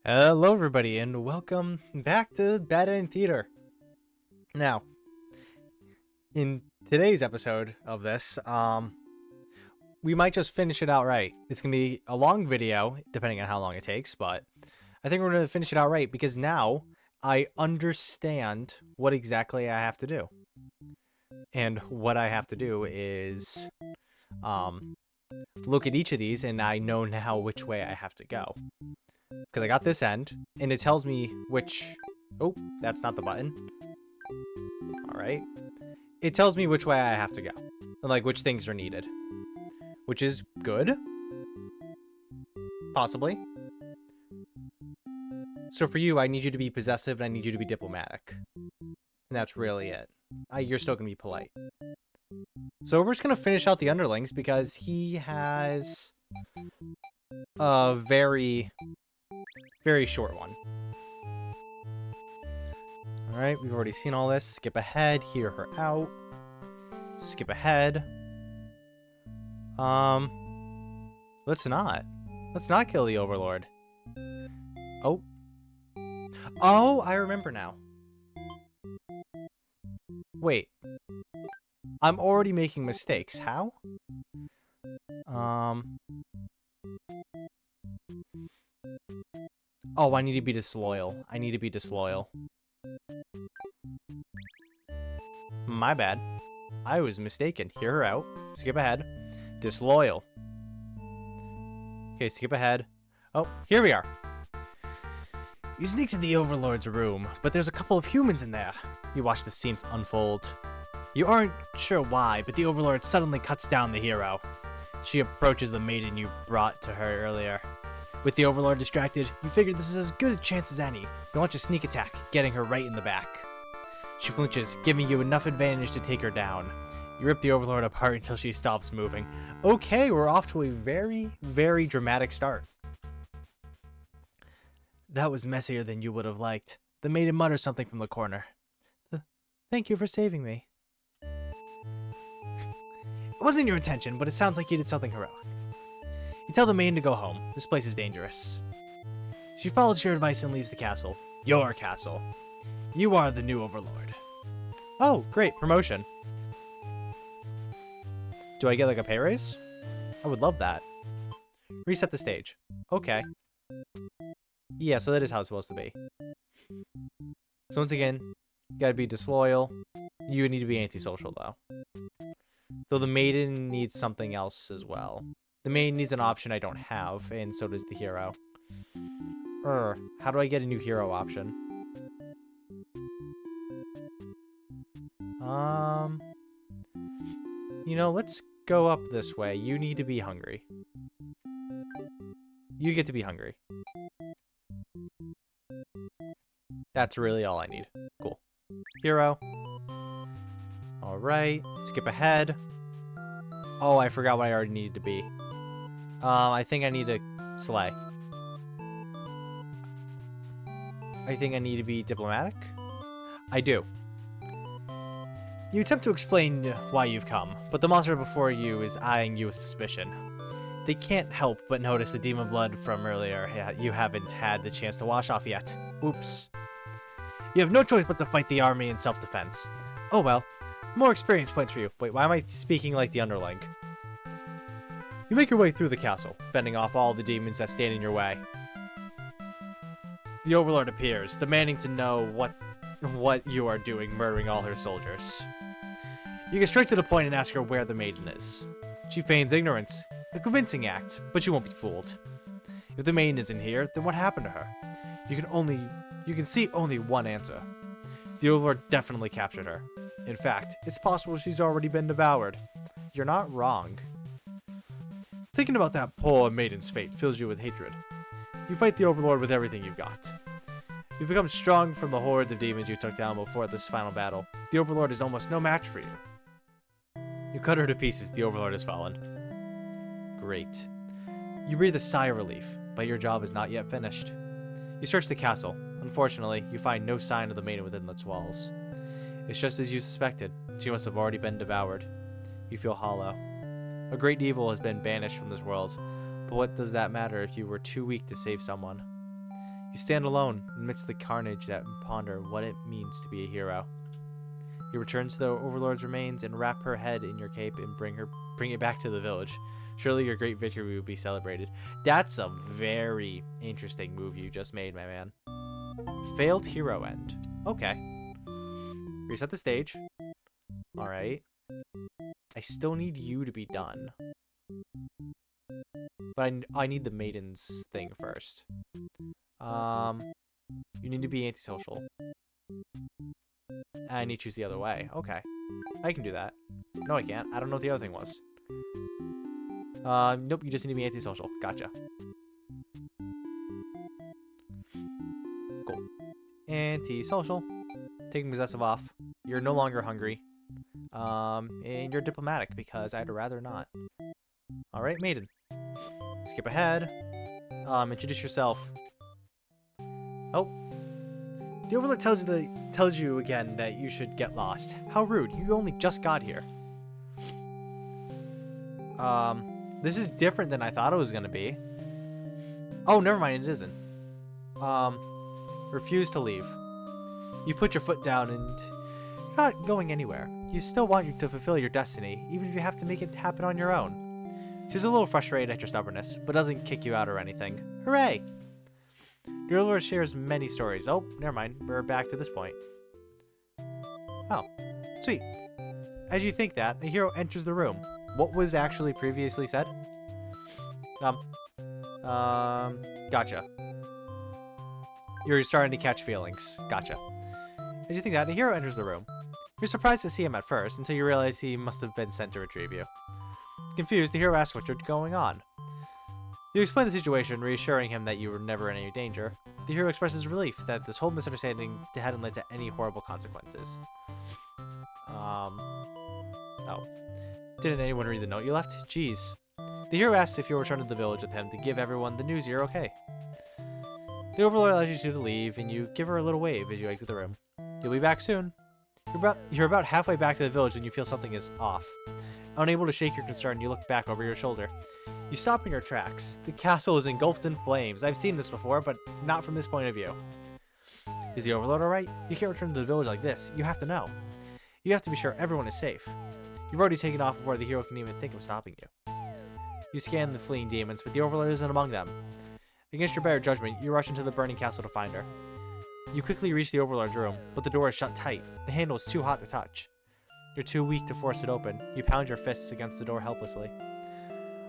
Hello, everybody, and welcome back to Bad End Theater. Now, in today's episode of this, we might just finish it outright. It's gonna be a long video, depending on how long it takes, but I think we're gonna finish it outright because now I understand what exactly I have to do. And what I have to do is, look at each of these, and I know now which way I have to go. Because I got this end, and it tells me which... Oh, that's not the button. Alright. It tells me which way I have to go. And, like, which things are needed. Which is good. Possibly. So for you, I need you to be possessive, and I need you to be diplomatic. And that's really it. You're still going to be polite. So we're just going to finish out the underlings, because he has a very short one. Alright, we've already seen all this. Skip ahead, hear her out. Skip ahead. Let's not. Let's not kill the Overlord. Oh. Oh, I remember now. Wait. I'm already making mistakes. How? Oh, I need to be disloyal. I need to be disloyal. My bad. I was mistaken. Hear her out. Skip ahead. Disloyal. Okay, skip ahead. Oh, here we are. You sneak to the Overlord's room, but there's a couple of humans in there. You watch the scene unfold. You aren't sure why, but the Overlord suddenly cuts down the hero. She approaches the maiden you brought to her earlier. With the Overlord distracted, you figure this is as good a chance as any. You launch a sneak attack, getting her right in the back. She flinches, giving you enough advantage to take her down. You rip the Overlord apart until she stops moving. Okay, we're off to a very dramatic start. That was messier than you would have liked. The maiden mutters something from the corner. Thank you for saving me. It wasn't your intention, but it sounds like you did something heroic. You tell the maiden to go home. This place is dangerous. She follows your advice and leaves the castle. Your castle. You are the new Overlord. Oh, great. Promotion. Do I get like a pay raise? I would love that. Reset the stage. Okay. Yeah, so that is how it's supposed to be. So once again, you gotta be disloyal. You need to be antisocial, though. Though the maiden needs something else as well. The maiden needs an option I don't have, and so does the hero. How do I get a new hero option? You know, let's go up this way. You need to be hungry. You get to be hungry. That's really all I need. Cool. Hero. Alright. Skip ahead. Oh, I forgot what I already needed to be. I think I need to slay. I think I need to be diplomatic. I do. You attempt to explain why you've come, but the monster before you is eyeing you with suspicion. They can't help but notice the demon blood from earlier you haven't had the chance to wash off yet. Oops. You have no choice but to fight the army in self-defense. Oh well. More experience points for you. Wait, why am I speaking like the underling? You make your way through the castle, fending off all the demons that stand in your way. The Overlord appears, demanding to know what you are doing, murdering all her soldiers. You get straight to the point and ask her where the maiden is. She feigns ignorance, a convincing act, but you won't be fooled. If the maiden isn't here, then what happened to her? You can see only one answer. The Overlord definitely captured her. In fact, it's possible she's already been devoured. You're not wrong. Thinking about that poor maiden's fate fills you with hatred. You fight the Overlord with everything you've got. You've become strong from the hordes of demons you took down before this final battle. The Overlord is almost no match for you. You cut her to pieces, the Overlord has fallen. Great. You breathe a sigh of relief, but your job is not yet finished. You search the castle. Unfortunately, you find no sign of the maiden within its walls. It's just as you suspected. She must have already been devoured. You feel hollow. A great evil has been banished from this world, but what does that matter if you were too weak to save someone? You stand alone amidst the carnage that ponder what it means to be a hero. You return to the Overlord's remains and wrap her head in your cape and bring it back to the village. Surely your great victory will be celebrated. That's a very interesting move you just made, my man. Failed hero end. Okay. Reset the stage. Alright. I still need you to be done. But I need the maidens thing first. You need to be antisocial. I need to choose the other way. Okay. I can do that. No, I can't. I don't know what the other thing was. Nope, you just need to be antisocial. Gotcha. Cool. Antisocial. Taking possessive off. You're no longer hungry. And you're diplomatic because I'd rather not. Alright, maiden. Skip ahead. Introduce yourself. Oh. The Overlord tells you again that you should get lost. How rude. You only just got here. This is different than I thought it was going to be. Oh, never mind. It isn't. Refuse to leave. You put your foot down and you're not going anywhere. You still want you to fulfill your destiny, even if you have to make it happen on your own. She's a little frustrated at your stubbornness, but doesn't kick you out or anything. Hooray! The Overlord shares many stories. Oh, never mind. We're back to this point. Oh, sweet. As you think that, a hero enters the room. What was actually previously said? Gotcha. You're starting to catch feelings. Gotcha. As you think that, a hero enters the room. You're surprised to see him at first, until you realize he must have been sent to retrieve you. Confused, the hero asks what's going on. You explain the situation, reassuring him that you were never in any danger. The hero expresses relief that this whole misunderstanding hadn't led to any horrible consequences. Oh. Didn't anyone read the note you left? Jeez. The hero asks if you'll return to the village with him to give everyone the news you're okay. The Overlord allows you to leave, and you give her a little wave as you exit the room. You'll be back soon. You're about halfway back to the village when you feel something is off. Unable to shake your concern, you look back over your shoulder. You stop in your tracks. The castle is engulfed in flames. I've seen this before, but not from this point of view. Is the Overlord alright? You can't return to the village like this. You have to know. You have to be sure everyone is safe. You've already taken off before the hero can even think of stopping you. You scan the fleeing demons, but the Overlord isn't among them. Against your better judgment, you rush into the burning castle to find her. You quickly reach the Overlord's room, but the door is shut tight. The handle is too hot to touch. You're too weak to force it open. You pound your fists against the door helplessly.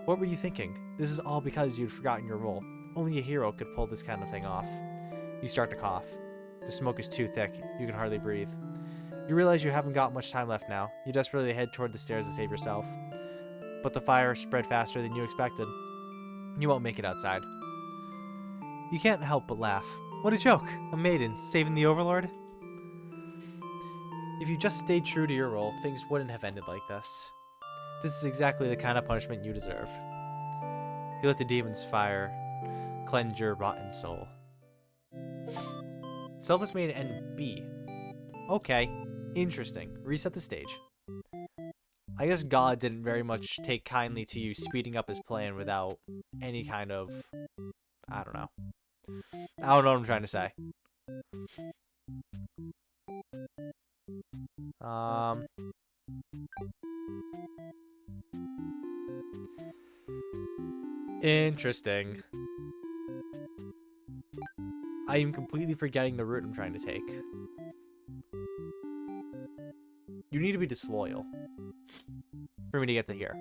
What were you thinking? This is all because you'd forgotten your role. Only a hero could pull this kind of thing off. You start to cough. The smoke is too thick. You can hardly breathe. You realize you haven't got much time left now. You desperately head toward the stairs to save yourself. But the fire spread faster than you expected. You won't make it outside. You can't help but laugh. What a joke! A maiden saving the Overlord? If you just stayed true to your role, things wouldn't have ended like this. This is exactly the kind of punishment you deserve. You let the demon's fire cleanse your rotten soul. Selfless maiden and B. Okay, interesting. Reset the stage. I guess God didn't very much take kindly to you speeding up his plan without any kind of... I don't know. I don't know what I'm trying to say. Interesting. I am completely forgetting the route I'm trying to take. You need to be disloyal for me to get to here.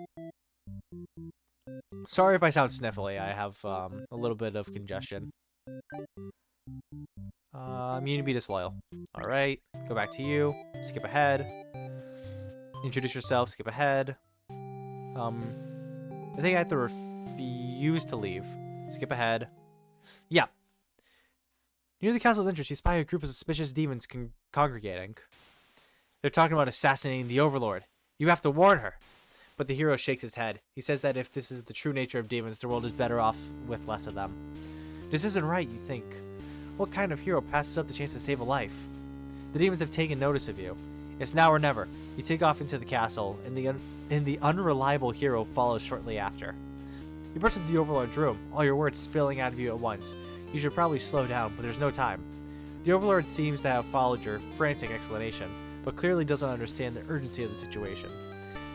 Sorry if I sound sniffly. I have a little bit of congestion. You need to be disloyal. Alright. Go back to you. Skip ahead. Introduce yourself. Skip ahead. I think I have to refuse to leave. Skip ahead. Yeah. Near the castle's entrance, you spy a group of suspicious demons congregating. They're talking about assassinating the Overlord. You have to warn her. But the hero shakes his head. He says that if this is the true nature of demons, the world is better off with less of them. This isn't right, you think. What kind of hero passes up the chance to save a life? The demons have taken notice of you. It's now or never. You take off into the castle, and the unreliable hero follows shortly after. You burst into the Overlord's room, all your words spilling out of you at once. You should probably slow down, but there's no time. The Overlord seems to have followed your frantic explanation, but clearly doesn't understand the urgency of the situation.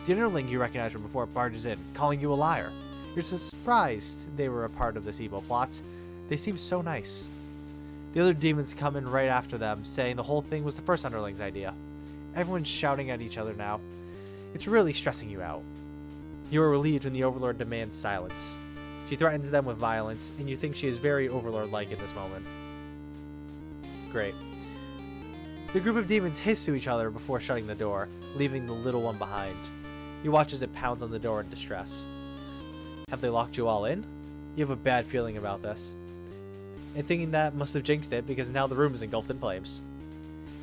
The underling you recognize from before barges in, calling you a liar. You're surprised they were a part of this evil plot. They seem so nice. The other demons come in right after them, saying the whole thing was the first underling's idea. Everyone's shouting at each other now. It's really stressing you out. You are relieved when the Overlord demands silence. She threatens them with violence, and you think she is very Overlord-like in this moment. Great. The group of demons hiss to each other before shutting the door, leaving the little one behind. You watch as it pounds on the door in distress. Have they locked you all in? You have a bad feeling about this. And thinking that must have jinxed it, because now the room is engulfed in flames.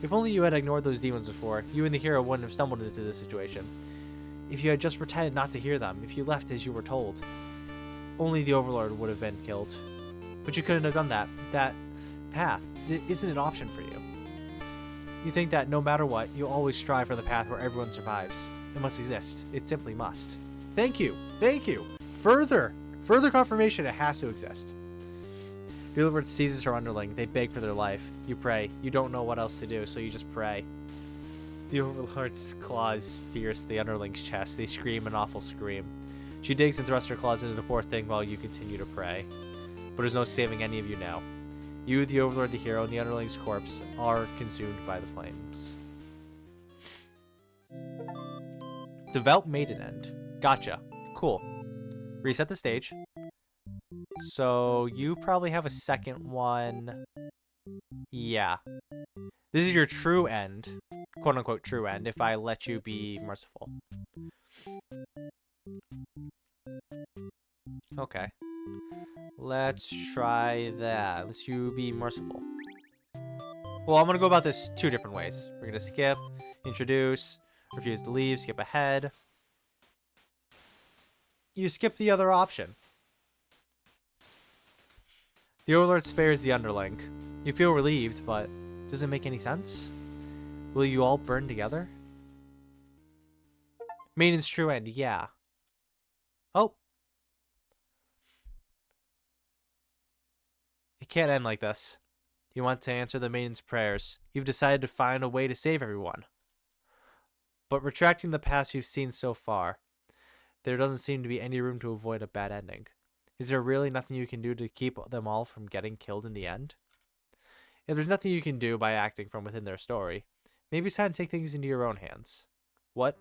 If only you had ignored those demons before, you and the hero wouldn't have stumbled into this situation. If you had just pretended not to hear them, if you left as you were told, only the Overlord would have been killed. But you couldn't have done that. That path isn't an option for you. You think that no matter what, you'll always strive for the path where everyone survives. It must exist. It simply must. Thank you. Thank you. Further confirmation it has to exist. The Overlord seizes her underling. They beg for their life. You pray. You don't know what else to do, so you just pray. The Overlord's claws pierce the underling's chest. They scream an awful scream. She digs and thrusts her claws into the poor thing while you continue to pray. But there's no saving any of you now. You, the Overlord, the hero, and the underling's corpse are consumed by the flames. Devout Maiden End. Gotcha. Cool. Reset the stage. So you probably have a second one. Yeah. This is your true end. Quote unquote true end if I let you be merciful. Okay. Let's try that. Let's you be merciful. Well, I'm going to go about this two different ways. We're going to skip, introduce, refuse to leave, skip ahead. You skip the other option. The Overlord spares the underling. You feel relieved, but does it make any sense? Will you all burn together? Maiden's true end, yeah. Oh. It can't end like this. You want to answer the Maiden's prayers. You've decided to find a way to save everyone. But retracting the past you've seen so far, there doesn't seem to be any room to avoid a bad ending. Is there really nothing you can do to keep them all from getting killed in the end? If there's nothing you can do by acting from within their story, maybe it's time to take things into your own hands. What?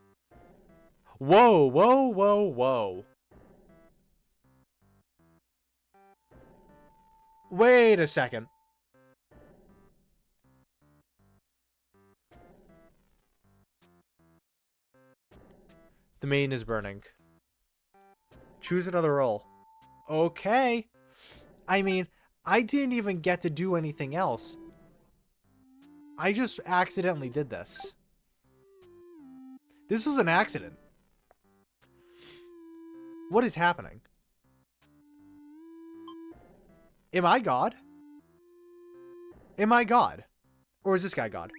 Whoa, whoa, whoa, whoa. Wait a second. The main is burning. Choose another role. Okay. I mean, I didn't even get to do anything else. I just accidentally did this. This was an accident. What is happening? Am I God? Am I God? Or is this guy God?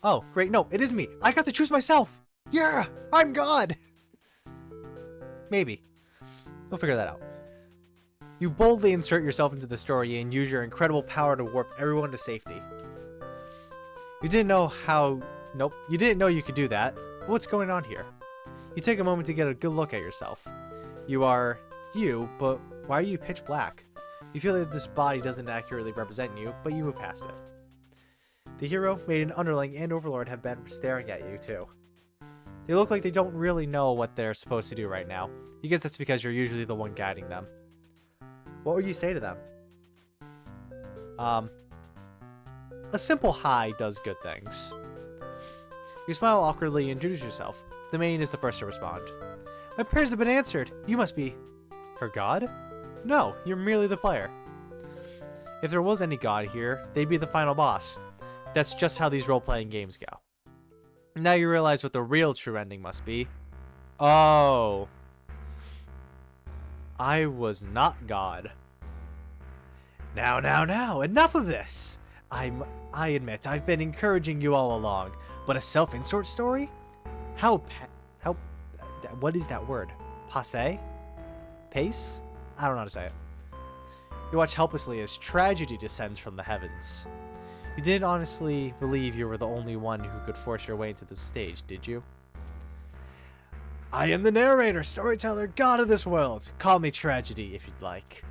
Oh, great. No, it is me. I got to choose myself. Yeah, I'm God. Maybe. We'll figure that out. You boldly insert yourself into the story and use your incredible power to warp everyone to safety. You didn't know how... Nope. You didn't know you could do that. What's going on here? You take a moment to get a good look at yourself. You are you, but why are you pitch black? You feel that this body doesn't accurately represent you, but you move past it. The hero, Maiden, Underling, and Overlord have been staring at you, too. They look like they don't really know what they're supposed to do right now. You guess that's because you're usually the one guiding them. What would you say to them? A simple hi does good things. You smile awkwardly and introduce yourself. The Maiden is the first to respond. My prayers have been answered. You must be... her god? No, you're merely the player. If there was any god here, they'd be the final boss. That's just how these role-playing games go. Now you realize what the real true ending must be. Oh. I was not God. Now, enough of this. I admit, I've been encouraging you all along, but a self-insert story? How, what is that word? Passe? Pace? I don't know how to say it. You watch helplessly as tragedy descends from the heavens. You didn't honestly believe you were the only one who could force your way into the stage, did you? I am the narrator, storyteller, god of this world. Call me Tragedy if you'd like.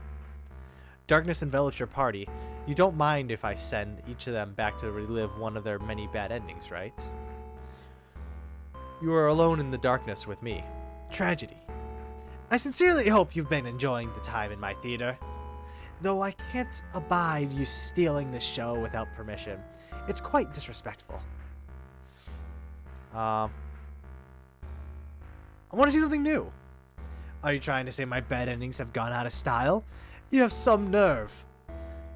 Darkness envelops your party. You don't mind if I send each of them back to relive one of their many bad endings, right? You are alone in the darkness with me. Tragedy. I sincerely hope you've been enjoying the time in my theater. Though I can't abide you stealing the show without permission. It's quite disrespectful. I want to see something new. Are you trying to say my bad endings have gone out of style? You have some nerve.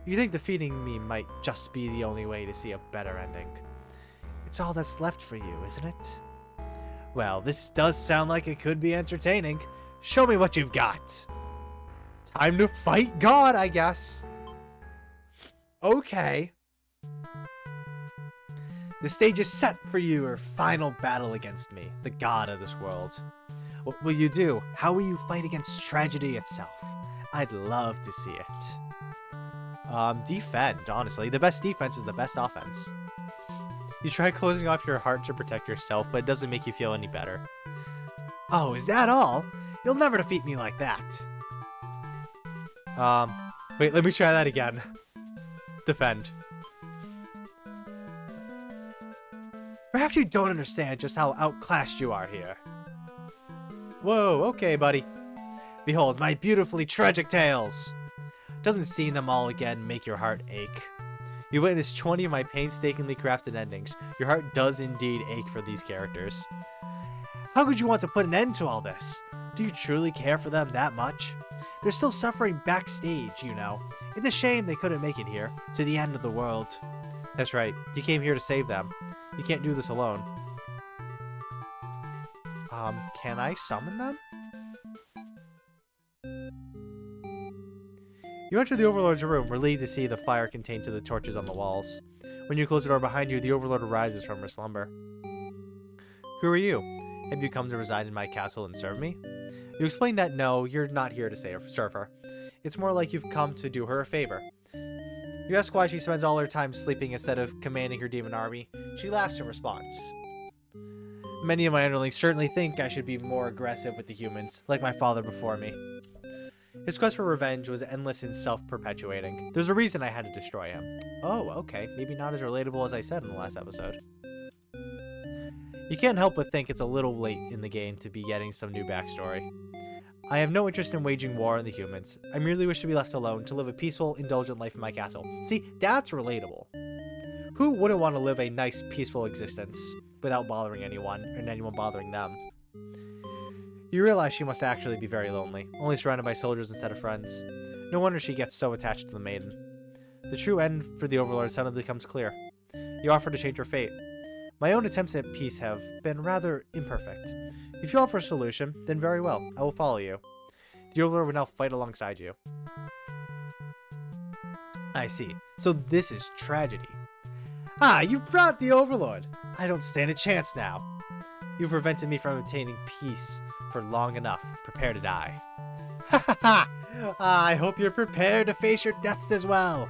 You think defeating me might just be the only way to see a better ending. It's all that's left for you, isn't it? Well, this does sound like it could be entertaining. Show me what you've got. Time to fight God, I guess. Okay. The stage is set for your final battle against me, the god of this world. What will you do? How will you fight against tragedy itself? I'd love to see it. Defend, honestly. The best defense is the best offense. You try closing off your heart to protect yourself, but it doesn't make you feel any better. Oh, is that all? You'll never defeat me like that. Wait, let me try that again. Defend. Perhaps you don't understand just how outclassed you are here. Whoa, okay, buddy. Behold, my beautifully tragic tales. Doesn't seeing them all again make your heart ache? You witnessed 20 of my painstakingly crafted endings. Your heart does indeed ache for these characters. How could you want to put an end to all this? Do you truly care for them that much? They're still suffering backstage, you know. It's a shame they couldn't make it here, to the end of the world. That's right, you came here to save them. You can't do this alone. Can I summon them? You enter the Overlord's room, relieved to see the fire contained to the torches on the walls. When you close the door behind you, the Overlord arises from her slumber. Who are you? Have you come to reside in my castle and serve me? You explain that no, you're not here to serve her. It's more like you've come to do her a favor. You ask why she spends all her time sleeping instead of commanding her demon army. She laughs in response. Many of my underlings certainly think I should be more aggressive with the humans, like my father before me. His quest for revenge was endless and self-perpetuating. There's a reason I had to destroy him. Oh, okay. Maybe not as relatable as I said in the last episode. You can't help but think it's a little late in the game to be getting some new backstory. I have no interest in waging war on the humans. I merely wish to be left alone, to live a peaceful, indulgent life in my castle. See, that's relatable. Who wouldn't want to live a nice, peaceful existence without bothering anyone, and anyone bothering them? You realize she must actually be very lonely, only surrounded by soldiers instead of friends. No wonder she gets so attached to the maiden. The true end for the Overlord suddenly becomes clear. You offer to change her fate. My own attempts at peace have been rather imperfect. If you offer a solution, then very well, I will follow you. The Overlord will now fight alongside you. I see. So this is tragedy. Ah, you brought the Overlord! I don't stand a chance now. You prevented me from obtaining peace for long enough. Prepare to die. Ha ha ha! I hope you're prepared to face your deaths as well.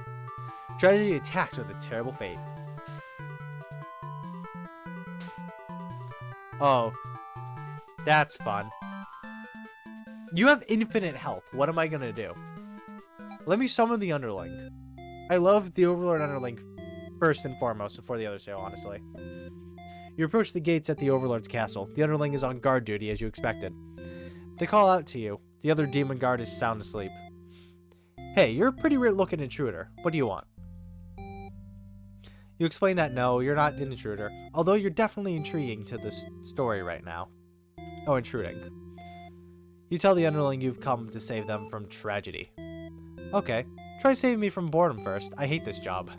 Tragedy attacks with a terrible fate. Oh, that's fun. You have infinite health. What am I gonna do? Let me summon the Underling. I love the Overlord Underling first and foremost before the other two, honestly. You approach the gates at the Overlord's castle. The Underling is on guard duty as you expected. They call out to you. The other demon guard is sound asleep. Hey, you're a pretty weird-looking intruder. What do you want? You explain that no, you're not an intruder, although you're definitely intriguing to this story right now. Oh, intruding. You tell the Underling you've come to save them from tragedy. Okay, try saving me from boredom first. I hate this job.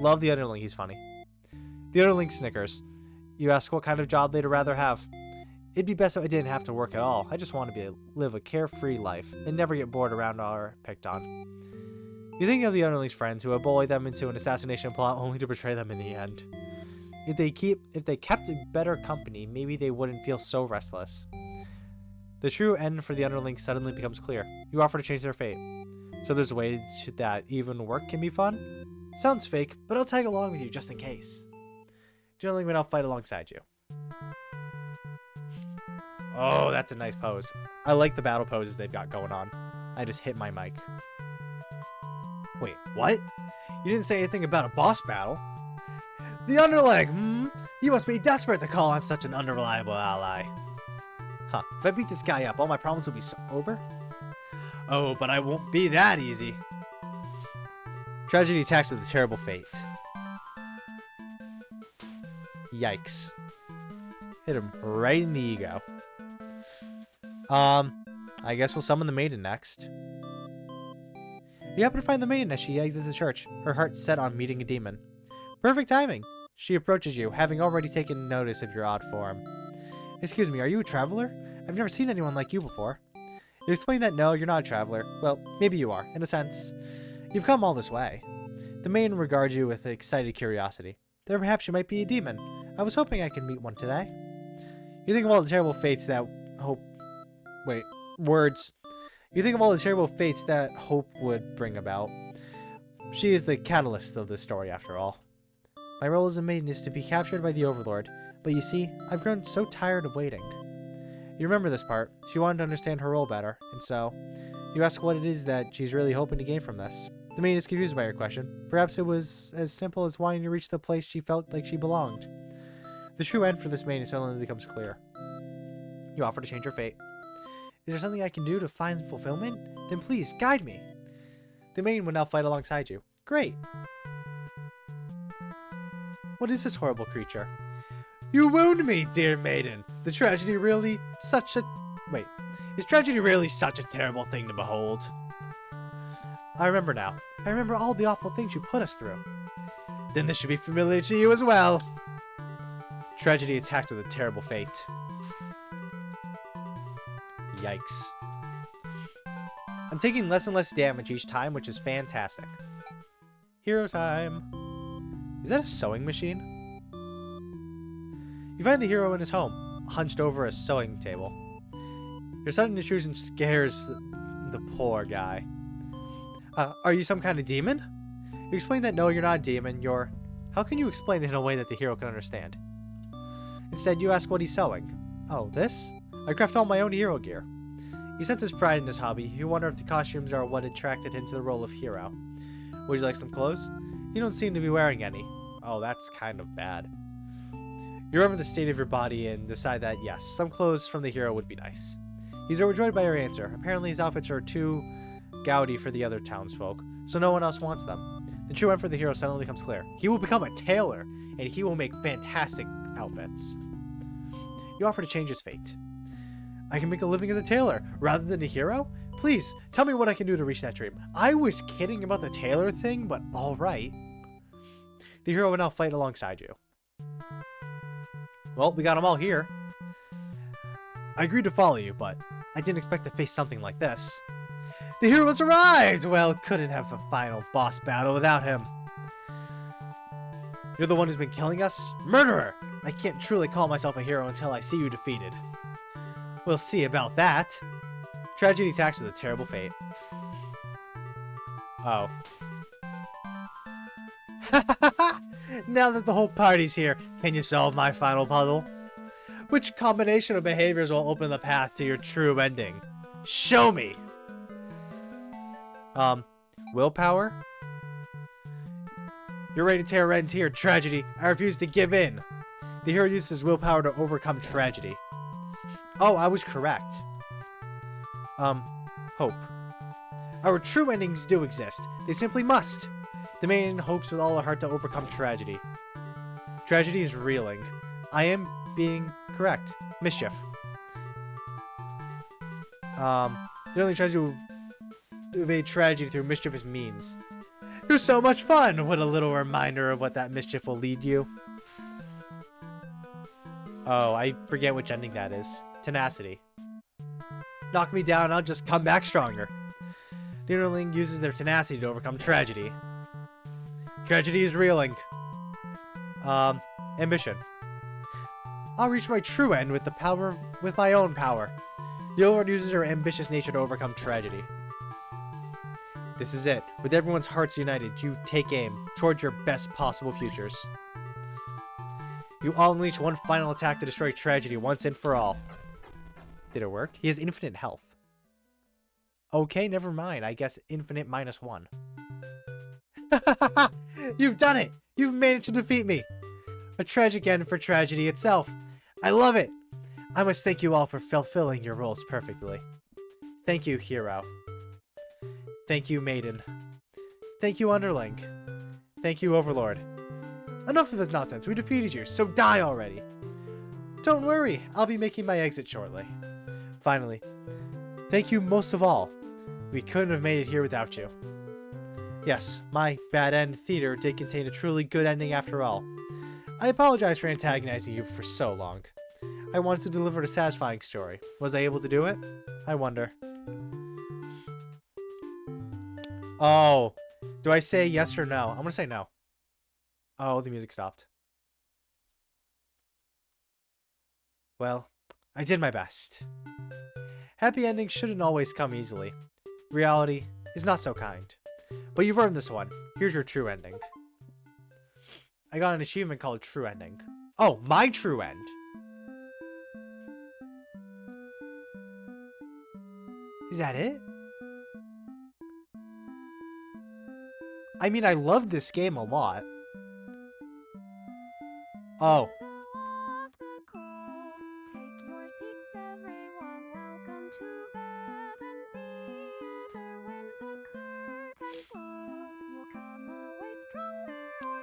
Love the Underling, he's funny. The Underling snickers. You ask what kind of job they'd rather have. It'd be best if I didn't have to work at all. I just want to live a carefree life and never get bored around or picked on. You think of the Underling's friends who have bullied them into an assassination plot only to betray them in the end. If they kept better company, maybe they wouldn't feel so restless. The true end for the underlings suddenly becomes clear. You offer to change their fate. So there's a way that even work can be fun? Sounds fake, but I'll tag along with you just in case. The underling will now fight alongside you. Oh, that's a nice pose. I like the battle poses they've got going on. I just hit my mic. Wait, what? You didn't say anything about a boss battle. The underling, You must be desperate to call on such an unreliable ally. Huh, if I beat this guy up, all my problems will be over? Oh, but I won't be that easy. Tragedy attacks with a terrible fate. Yikes. Hit him right in the ego. I guess we'll summon the maiden next. You happen to find the maiden as she exits the church, her heart set on meeting a demon. Perfect timing! She approaches you, having already taken notice of your odd form. Excuse me, are you a traveler? I've never seen anyone like you before. You explain that no, you're not a traveler. Well, maybe you are, in a sense. You've come all this way. The maiden regards you with excited curiosity. Then perhaps you might be a demon. I was hoping I could meet one today. You think of all the terrible fates that hope... Wait, words. You think of all the terrible fates that hope would bring about. She is the catalyst of this story, after all. My role as a maiden is to be captured by the Overlord, but you see, I've grown so tired of waiting. You remember this part. She wanted to understand her role better, and so, you ask what it is that she's really hoping to gain from this. The maiden is confused by your question. Perhaps it was as simple as wanting to reach the place she felt like she belonged. The true end for this maiden suddenly becomes clear. You offer to change her fate. Is there something I can do to find fulfillment? Then please, guide me. The maiden will now fight alongside you. Great. What is this horrible creature? You wound me, dear maiden. The tragedy really such a... Wait. Is tragedy really such a terrible thing to behold? I remember now. I remember all the awful things you put us through. Then this should be familiar to you as well. Tragedy attacked with a terrible fate. Yikes. I'm taking less and less damage each time, which is fantastic. Hero time. Is that a sewing machine? You find the hero in his home, hunched over a sewing table. Your sudden intrusion scares the poor guy. Are you some kind of demon? You explain that no, you're not a demon, you're... How can you explain it in a way that the hero can understand? Instead, you ask what he's sewing. Oh, this? I craft all my own hero gear. You sense his pride in his hobby. You wonder if the costumes are what attracted him to the role of hero. Would you like some clothes? You don't seem to be wearing any. Oh, that's kind of bad. You remember the state of your body and decide that, yes, some clothes from the hero would be nice. He's overjoyed by your answer. Apparently his outfits are too gaudy for the other townsfolk, so no one else wants them. The true end for the hero suddenly becomes clear. He will become a tailor, and he will make fantastic outfits. You offer to change his fate. I can make a living as a tailor, rather than a hero? Please, tell me what I can do to reach that dream. I was kidding about the tailor thing, but alright. The hero will now fight alongside you. Well, we got them all here. I agreed to follow you, but I didn't expect to face something like this. The hero has arrived! Well, couldn't have a final boss battle without him. You're the one who's been killing us? Murderer! I can't truly call myself a hero until I see you defeated. We'll see about that. Tragedy attacks with a terrible fate. Oh. Now that the whole party's here, can you solve my final puzzle? Which combination of behaviors will open the path to your true ending? Show me! Willpower? You're ready to tear ends here, Tragedy. I refuse to give in. The hero uses his willpower to overcome tragedy. Oh, I was correct. Hope. Our true endings do exist. They simply must. The maiden hopes with all her heart to overcome tragedy. Tragedy is reeling. I am being correct. Mischief. They only tries to evade tragedy through mischievous means. You're so much fun! What a little reminder of what that mischief will lead you. Oh, I forget which ending that is. Tenacity. Knock me down and I'll just come back stronger. The underling uses their tenacity to overcome tragedy. Tragedy is reeling. Ambition. I'll reach my true end with my own power. The Overlord uses her ambitious nature to overcome tragedy. This is it. With everyone's hearts united, you take aim towards your best possible futures. You all unleash one final attack to destroy tragedy once and for all. Did it work? He has infinite health. Okay, never mind. I guess infinite -1. You've done it! You've managed to defeat me! A tragic end for tragedy itself. I love it! I must thank you all for fulfilling your roles perfectly. Thank you, Hero. Thank you, Maiden. Thank you, Underling. Thank you, Overlord. Enough of this nonsense. We defeated you, so die already. Don't worry. I'll be making my exit shortly. Finally, thank you most of all. We couldn't have made it here without you. Yes, my bad end theater did contain a truly good ending after all. I apologize for antagonizing you for so long. I wanted to deliver a satisfying story. Was I able to do it? I wonder. Oh, do I say yes or no? I'm gonna say no. Oh, the music stopped. Well, I did my best. Happy endings shouldn't always come easily. Reality is not so kind. But you've earned this one. Here's your true ending. I got an achievement called True Ending. Oh, my true end. Is that it? I mean, I love this game a lot. Oh.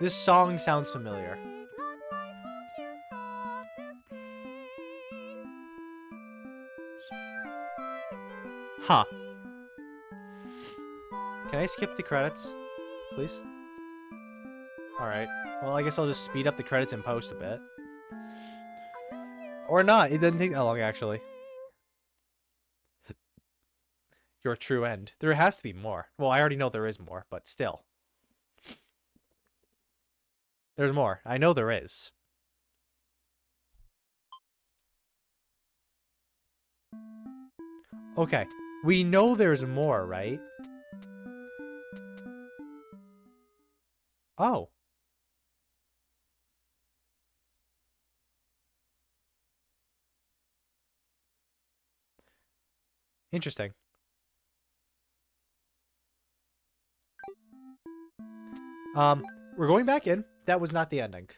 This song sounds familiar. Huh. Can I skip the credits, please? Alright. Well, I guess I'll just speed up the credits and post a bit. Or not. It doesn't take that long, actually. Your true end. There has to be more. Well, I already know there is more, but still. There's more. I know there is. Okay. We know there's more, right? Oh. Interesting. We're going back in. That was not the ending.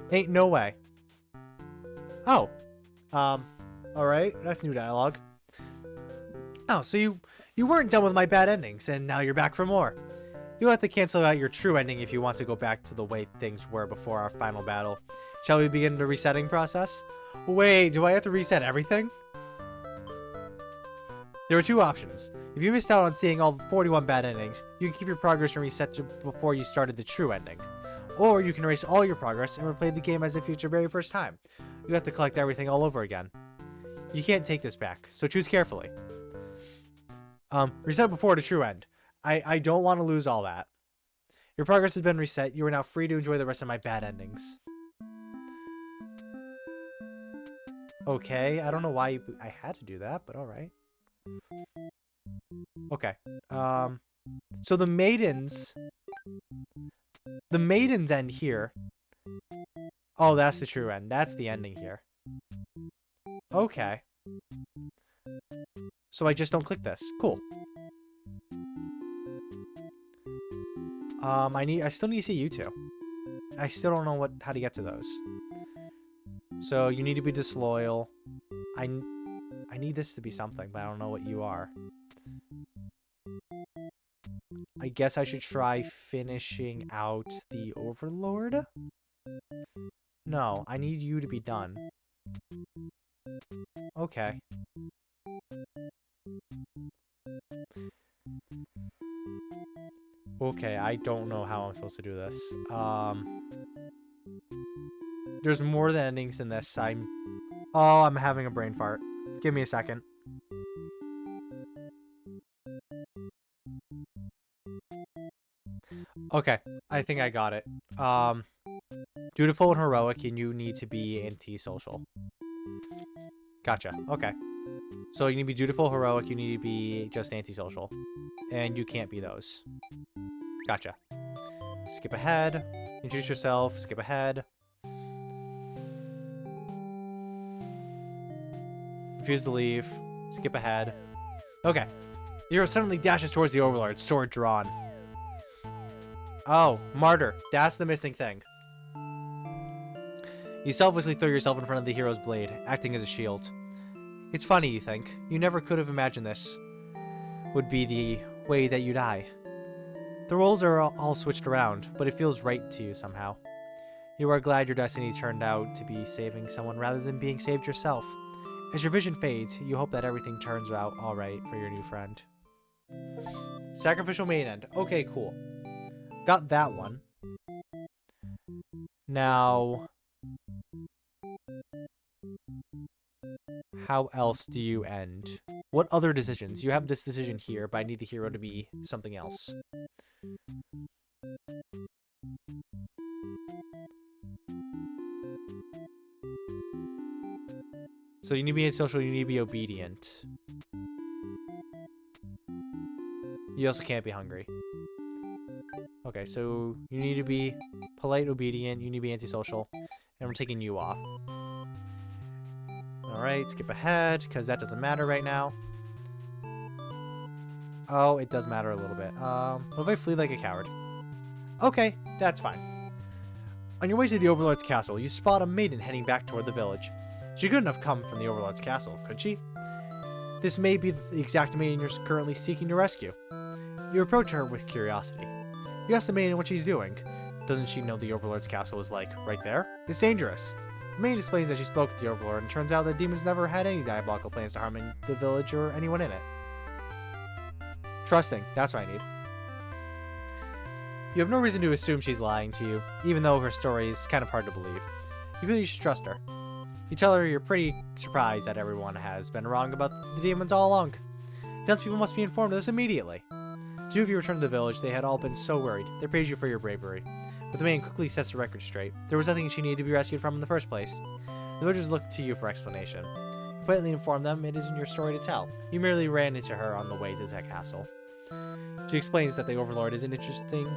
Ain't no way. Oh. Alright. That's new dialogue. Oh, so you weren't done with my bad endings, and now you're back for more. You'll have to cancel out your true ending if you want to go back to the way things were before our final battle. Shall we begin the resetting process? Wait, do I have to reset everything? There are two options. If you missed out on seeing all 41 bad endings, you can keep your progress and reset to before you started the true ending. Or you can erase all your progress and replay the game as if it's your very first time. You have to collect everything all over again. You can't take this back, so choose carefully. Reset before the true end. I don't want to lose all that. Your progress has been reset. You are now free to enjoy the rest of my bad endings. Okay, I don't know why I had to do that, but alright. Okay. So the maidens end here. Oh, that's the true end. That's the ending here. Okay. So I just don't click this. Cool. I still need to see you two. I still don't know how to get to those. So you need to be disloyal. I need this to be something, but I don't know what you are. I guess I should try finishing out the Overlord? No, I need you to be done. Okay. Okay, I don't know how I'm supposed to do this. There's more than endings in this. I'm having a brain fart. Give me a second. Okay, I think I got it. Dutiful and heroic, and you need to be antisocial. Gotcha. Okay. So you need to be dutiful, heroic, you need to be just antisocial. And you can't be those. Gotcha. Skip ahead. Introduce yourself. Skip ahead. Refuse to leave. Skip ahead. Okay. The hero suddenly dashes towards the Overlord, sword drawn. Oh, martyr. That's the missing thing. You selflessly throw yourself in front of the hero's blade, acting as a shield. It's funny, you think. You never could have imagined this would be the way that you die. The roles are all switched around, but it feels right to you somehow. You are glad your destiny turned out to be saving someone rather than being saved yourself. As your vision fades, you hope that everything turns out alright for your new friend. Sacrificial main end. Okay, cool. Got that one. Now, how else do you end? What other decisions? You have this decision here, but I need the hero to be something else. So you need to be antisocial, you need to be obedient. You also can't be hungry. Okay, so you need to be polite, obedient, you need to be antisocial, and we're taking you off. Alright, skip ahead, because that doesn't matter right now. Oh, it does matter a little bit. What if I flee like a coward? Okay, that's fine. On your way to the Overlord's castle, you spot a maiden heading back toward the village. She couldn't have come from the Overlord's castle, could she? This may be the exact maiden you're currently seeking to rescue. You approach her with curiosity. You ask the maiden what she's doing. Doesn't she know the Overlord's castle is, like, right there? It's dangerous. The maiden explains that she spoke with the Overlord, and turns out that demons never had any diabolical plans to harm the village or anyone in it. Trusting, that's what I need. You have no reason to assume she's lying to you, even though her story is kind of hard to believe. You feel you should trust her. You tell her you're pretty surprised that everyone has been wrong about the demons all along. You tell people must be informed of this immediately. Two of you return to the village. They had all been so worried. They praise you for your bravery. But the maiden quickly sets the record straight. There was nothing she needed to be rescued from in the first place. The villagers look to you for explanation. You politely inform them it isn't your story to tell. You merely ran into her on the way to the castle. She explains that the Overlord isn't interesting.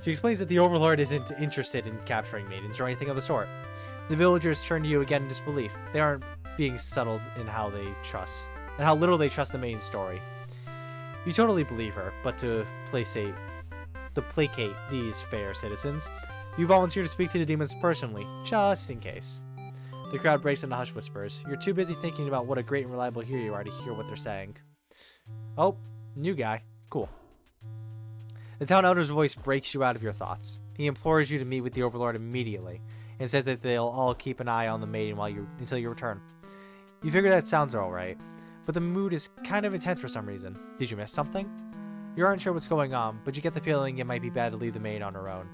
She explains that the Overlord isn't interested in capturing maidens or anything of the sort. The villagers turn to you again in disbelief. They aren't being settled in how they trust and how little they trust the maiden's story. You totally believe her, but to placate these fair citizens, you volunteer to speak to the demons personally, just in case. The crowd breaks into hushed whispers. You're too busy thinking about what a great and reliable hero you are to hear what they're saying. Oh, new guy. Cool. The town elder's voice breaks you out of your thoughts. He implores you to meet with the Overlord immediately, and says that they'll all keep an eye on the maiden until you return. You figure that sounds alright, but the mood is kind of intense for some reason. Did you miss something? You aren't sure what's going on, but you get the feeling it might be bad to leave the maid on her own.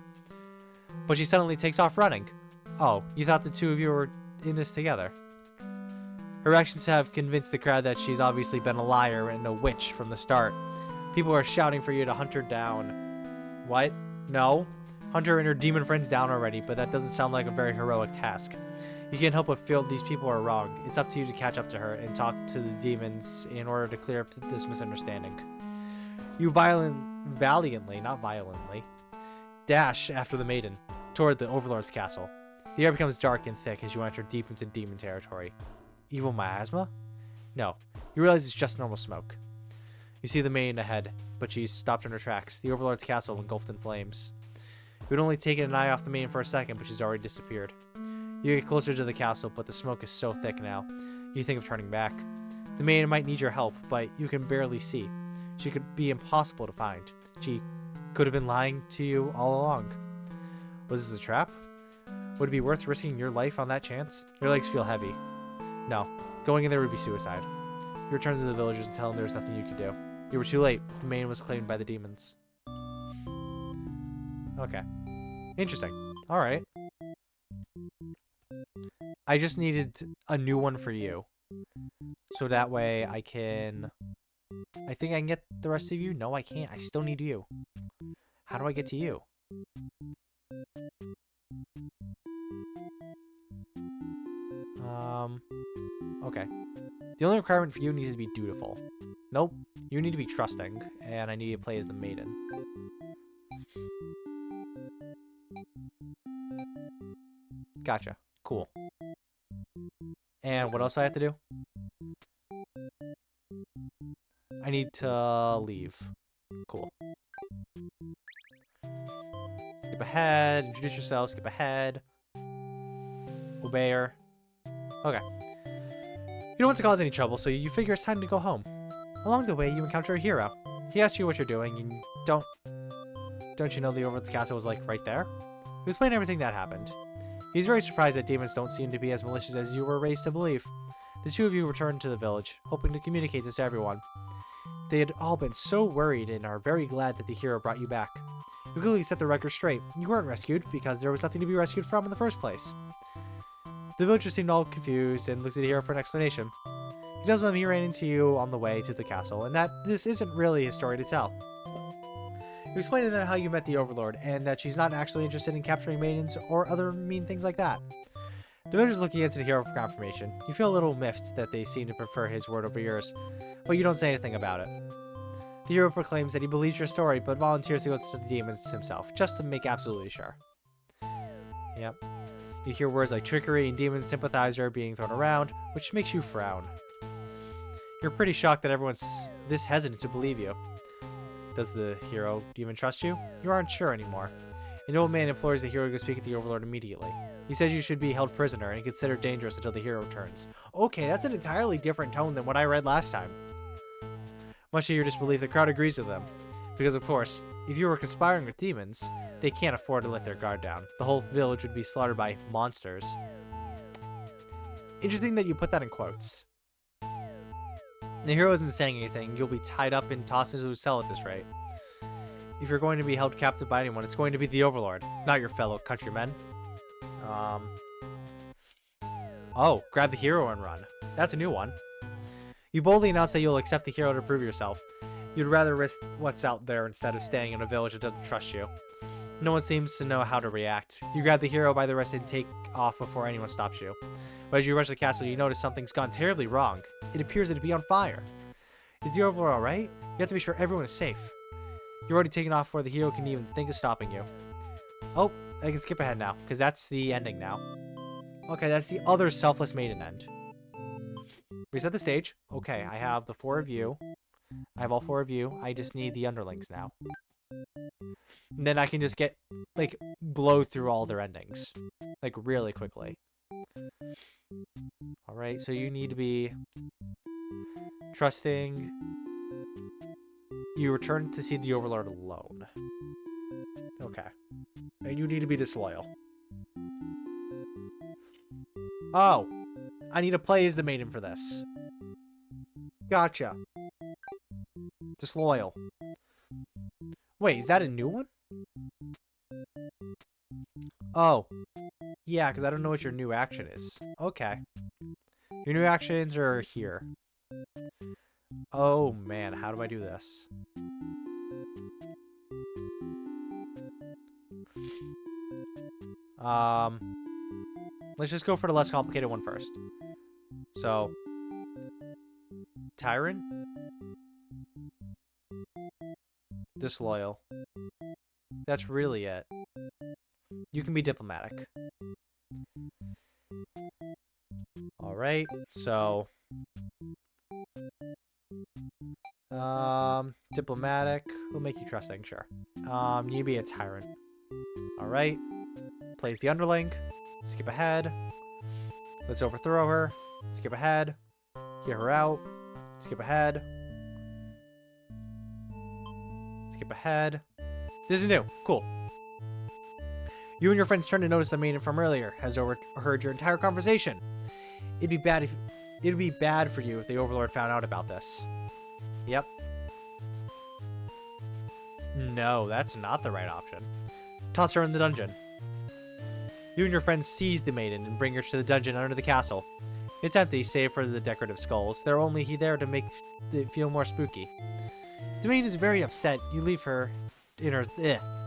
But she suddenly takes off running. Oh, you thought the two of you were in this together. Her actions have convinced the crowd that she's obviously been a liar and a witch from the start. People are shouting for you to hunt her down. What? No. Hunt her and her demon friends down already, but that doesn't sound like a very heroic task. You can't help but feel these people are wrong. It's up to you to catch up to her and talk to the demons in order to clear up this misunderstanding. You valiantly, not violently, dash after the maiden, toward the Overlord's castle. The air becomes dark and thick as you enter deep into demon territory. Evil miasma? No, you realize it's just normal smoke. You see the maiden ahead, but she's stopped in her tracks. The Overlord's castle engulfed in flames. You had only taken an eye off the maiden for a second, but she's already disappeared. You get closer to the castle, but the smoke is so thick now, you think of turning back. The maiden might need your help, but you can barely see. She could be impossible to find. She could have been lying to you all along. Was this a trap? Would it be worth risking your life on that chance? Your legs feel heavy. No, going in there would be suicide. You return to the villagers and tell them there was nothing you could do. You were too late. The maiden was claimed by the demons. Okay. Interesting. Alright. I just needed a new one for you. So that way I can... I think I can get the rest of you. No, I can't. I still need you. How do I get to you? Okay. The only requirement for you needs to be dutiful. Nope. You need to be trusting, and I need you to play as the maiden. Gotcha. Cool. And what else do I have to do? I need to leave. Cool. Skip ahead. Introduce yourself. Skip ahead. Obey her. Okay. You don't want to cause any trouble, so you figure it's time to go home. Along the way, you encounter a hero. He asks you what you're doing, and don't you know the Overlord's castle was like right there? He explained everything that happened. He's very surprised that demons don't seem to be as malicious as you were raised to believe. The two of you return to the village, hoping to communicate this to everyone. They had all been so worried and are very glad that the hero brought you back. You quickly set the record straight. You weren't rescued because there was nothing to be rescued from in the first place. The villagers seemed all confused and looked at the hero for an explanation. He tells them he ran into you on the way to the castle, and that this isn't really his story to tell. You explain to them how you met the Overlord, and that she's not actually interested in capturing maidens or other mean things like that. The villagers look into the hero for confirmation. You feel a little miffed that they seem to prefer his word over yours, but you don't say anything about it. The hero proclaims that he believes your story, but volunteers to go to the demons himself, just to make absolutely sure. Yep. You hear words like trickery and demon sympathizer being thrown around, which makes you frown. You're pretty shocked that everyone's this hesitant to believe you. Does the hero even trust you? You aren't sure anymore. An old man implores the hero to go speak with the Overlord immediately. He says you should be held prisoner and considered dangerous until the hero returns. Okay, that's an entirely different tone than what I read last time. Much to your disbelief, the crowd agrees with them. Because, of course, if you were conspiring with demons, they can't afford to let their guard down. The whole village would be slaughtered by monsters. Interesting that you put that in quotes. The hero isn't saying anything. You'll be tied up and tossed into a cell at this rate. If you're going to be held captive by anyone, it's going to be the Overlord, not your fellow countrymen. Oh, grab the hero and run. That's a new one. You boldly announce that you'll accept the hero to prove yourself. You'd rather risk what's out there instead of staying in a village that doesn't trust you. No one seems to know how to react. You grab the hero by the wrist and take off before anyone stops you. But as you rush the castle, you notice something's gone terribly wrong. It appears to be on fire. Is the Overlord alright? You have to be sure everyone is safe. You're already taken off before the hero can even think of stopping you. Oh, I can skip ahead now, because that's the ending now. Okay, that's the other Selfless Maiden end. Reset the stage. Okay, I have the 4 of you. I have all 4 of you. I just need the underlings now. And then I can just get, like, blow through all their endings. Like, really quickly. Alright, so you need to be trusting. You return to see the Overlord alone. Okay. And you need to be disloyal. Oh! I need to play as the maiden for this. Gotcha. Disloyal. Wait, is that a new one? Oh. Yeah, because I don't know what your new action is. Okay. Your new actions are here. Oh, man. How do I do this? Let's just go for the less complicated one first. So, Tyrant, disloyal. That's really it. You can be diplomatic. Alright, so diplomatic will make you trusting, sure. You be a tyrant. Alright. Plays the underling. Skip ahead. Let's overthrow her. Skip ahead. Get her out. Skip ahead. Skip ahead. This is new. Cool. You and your friends turn to notice the maiden from earlier has overheard your entire conversation. It'd be bad for you if the Overlord found out about this. Yep. No, that's not the right option. Toss her in the dungeon. You and your friends seize the maiden and bring her to the dungeon under the castle. It's empty, save for the decorative skulls. They're only there to make it feel more spooky. The maiden is very upset. You leave her in her...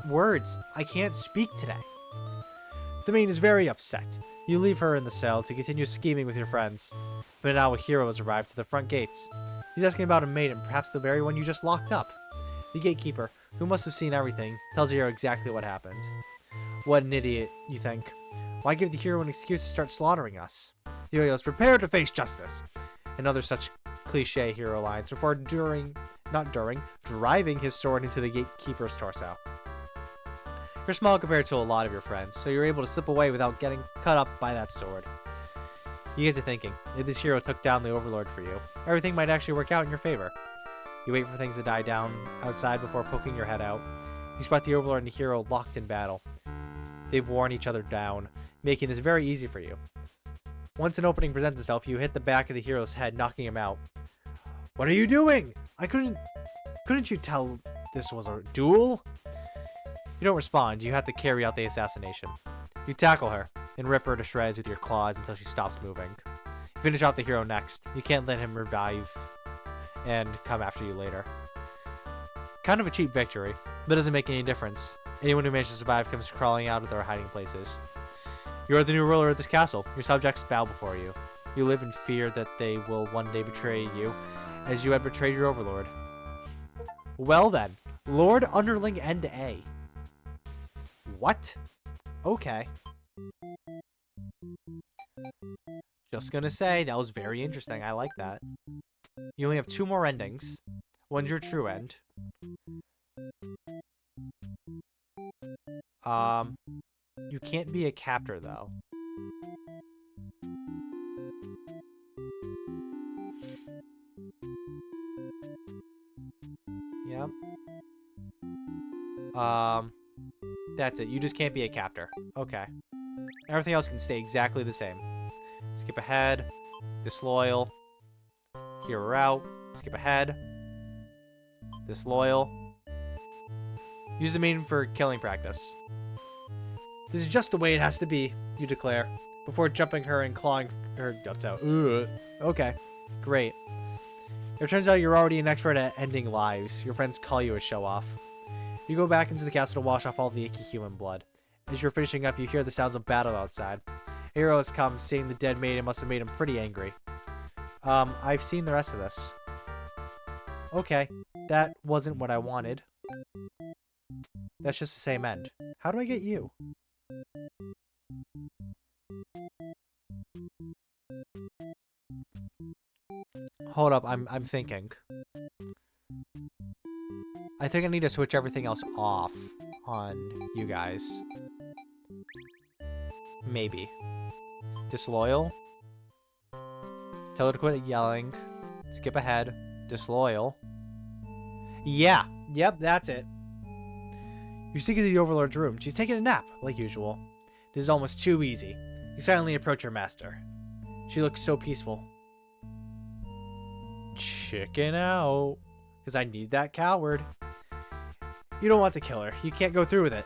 words. I can't speak today. The maiden is very upset. You leave her in the cell to continue scheming with your friends. But now a hero has arrived to the front gates. He's asking about a maiden, perhaps the very one you just locked up. The gatekeeper, who must have seen everything, tells the hero exactly what happened. What an idiot, you think. Why give the hero an excuse to start slaughtering us? The hero yells, prepare to face justice! And other such cliche hero lines before driving his sword into the gatekeeper's torso. You're small compared to a lot of your friends, so you're able to slip away without getting cut up by that sword. You get to thinking, if this hero took down the Overlord for you, everything might actually work out in your favor. You wait for things to die down outside before poking your head out. You spot the Overlord and the hero locked in battle. They've worn each other down, making this very easy for you. Once an opening presents itself, you hit the back of the hero's head, knocking him out. What are you doing? Couldn't you tell this was a duel? You don't respond. You have to carry out the assassination. You tackle her and rip her to shreds with your claws until she stops moving. You finish off the hero next. You can't let him revive and come after you later. Kind of a cheap victory, but doesn't make any difference. Anyone who manages to survive comes crawling out of their hiding places. You are the new ruler of this castle. Your subjects bow before you. You live in fear that they will one day betray you, as you had betrayed your overlord. Well then, Lord Underling End A. What? Okay. Just gonna say, that was very interesting. I like that. You only have 2 more endings. One's your true end. You can't be a captor, though. Yep. That's it. You just can't be a captor. Okay. Everything else can stay exactly the same. Skip ahead. Disloyal. Hero out. Skip ahead. Disloyal. Use the maiden for killing practice. This is just the way it has to be, you declare, before jumping her and clawing her guts out. Ugh. Okay. Great. It turns out you're already an expert at ending lives. Your friends call you a show-off. You go back into the castle to wash off all the icky human blood. As you're finishing up, you hear the sounds of battle outside. A hero has come, seeing the dead maiden must have made him pretty angry. I've seen the rest of this. Okay, that wasn't what I wanted. That's just the same end. How do I get you? Hold up, I'm thinking. I think I need to switch everything else off on you guys. Maybe. Disloyal. Tell her to quit yelling. Skip ahead. Disloyal. Yeah. Yep, that's it. You sneak into the Overlord's room. She's taking a nap, like usual. This is almost too easy. You silently approach your master. She looks so peaceful. Chicken out. Because I need that coward. You don't want to kill her. You can't go through with it.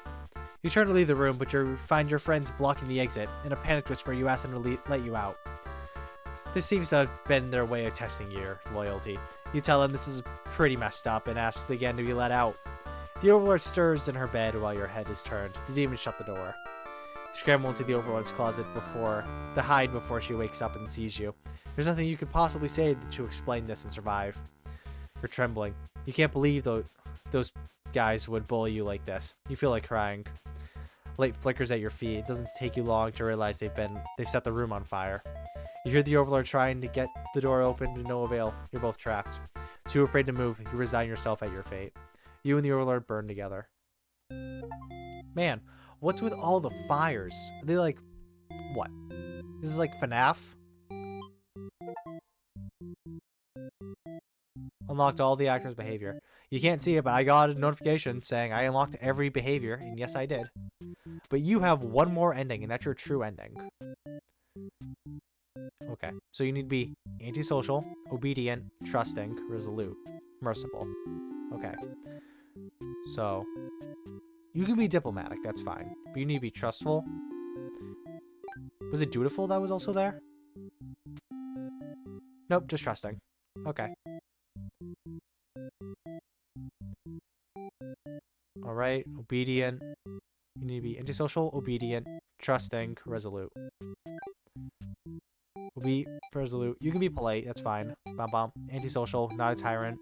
You turn to leave the room, but you find your friends blocking the exit. In a panicked whisper, you ask them to let you out. This seems to have been their way of testing your loyalty. You tell them this is pretty messed up and ask again to be let out. The Overlord stirs in her bed while your head is turned. The demon shut the door. You scramble into the Overlord's closet to hide before she wakes up and sees you. There's nothing you could possibly say to explain this and survive. You're trembling. You can't believe those guys would bully you like this. You feel like crying. Light flickers at your feet. It doesn't take you long to realize they've set the room on fire. You hear the Overlord trying to get the door open to no avail. You're both trapped. Too afraid to move, you resign yourself at your fate. You and the Overlord burn together. Man, what's with all the fires? Are they like... what? This is like FNAF? Unlocked all the actors' behavior. You can't see it, but I got a notification saying I unlocked every behavior, and yes, I did. But you have one more ending, and that's your true ending. Okay, so you need to be antisocial, obedient, trusting, resolute, merciful. Okay. So, you can be diplomatic, that's fine. But you need to be trustful. Was it dutiful that was also there? Nope, just trusting. Okay. Alright, obedient. You need to be antisocial, obedient, trusting, resolute. Be resolute. You can be polite. That's fine. Bum bum. Antisocial, not a tyrant.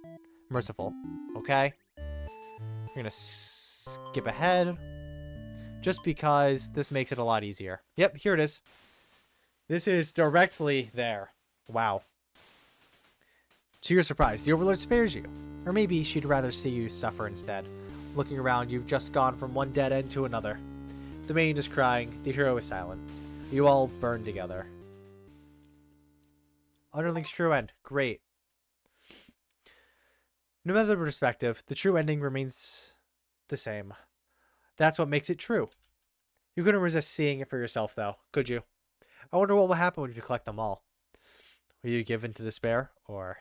Merciful. Okay? You're gonna skip ahead. Just because this makes it a lot easier. Yep, here it is. This is directly there. Wow. To your surprise, the Overlord spares you. Or maybe she'd rather see you suffer instead. Looking around, you've just gone from one dead end to another. The maiden is crying. The hero is silent. You all burn together. Underling's true end. Great. No matter the perspective, the true ending remains the same. That's what makes it true. You couldn't resist seeing it for yourself, though, could you? I wonder what will happen when you collect them all. Will you give in to despair, or...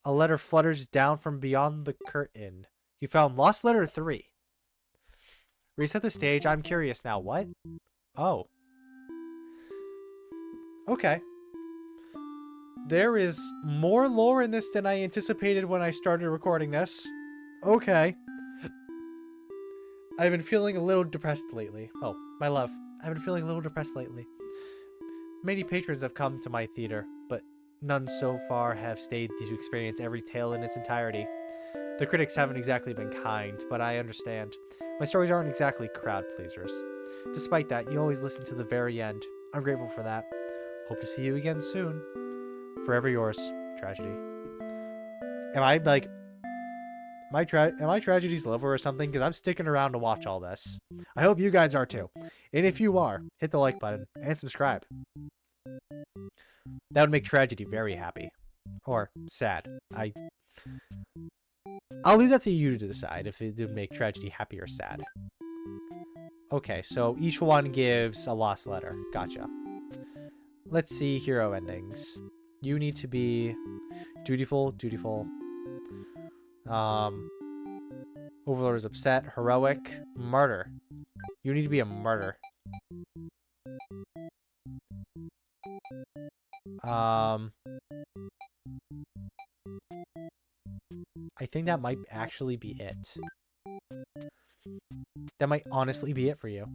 A letter flutters down from beyond the curtain. You found Lost Letter 3. Reset the stage. I'm curious now. What? Oh. Okay. There is more lore in this than I anticipated when I started recording this. Okay. I've been feeling a little depressed lately. Oh, my love. I've been feeling a little depressed lately. Many patrons have come to my theater, but none so far have stayed to experience every tale in its entirety. The critics haven't exactly been kind, but I understand. My stories aren't exactly crowd pleasers. Despite that, you always listen to the very end. I'm grateful for that. Hope to see you again soon. Forever yours, Tragedy. Am I like... Am I Tragedy's lover or something? Because I'm sticking around to watch all this. I hope you guys are too. And if you are, hit the like button and subscribe. That would make Tragedy very happy. Or sad. I'll leave that to you to decide if it would make Tragedy happy or sad. Okay, so each one gives a lost letter. Gotcha. Let's see hero endings. You need to be dutiful. Overlord is upset. Heroic. Martyr. You need to be a martyr. I think that might actually be it. That might honestly be it for you.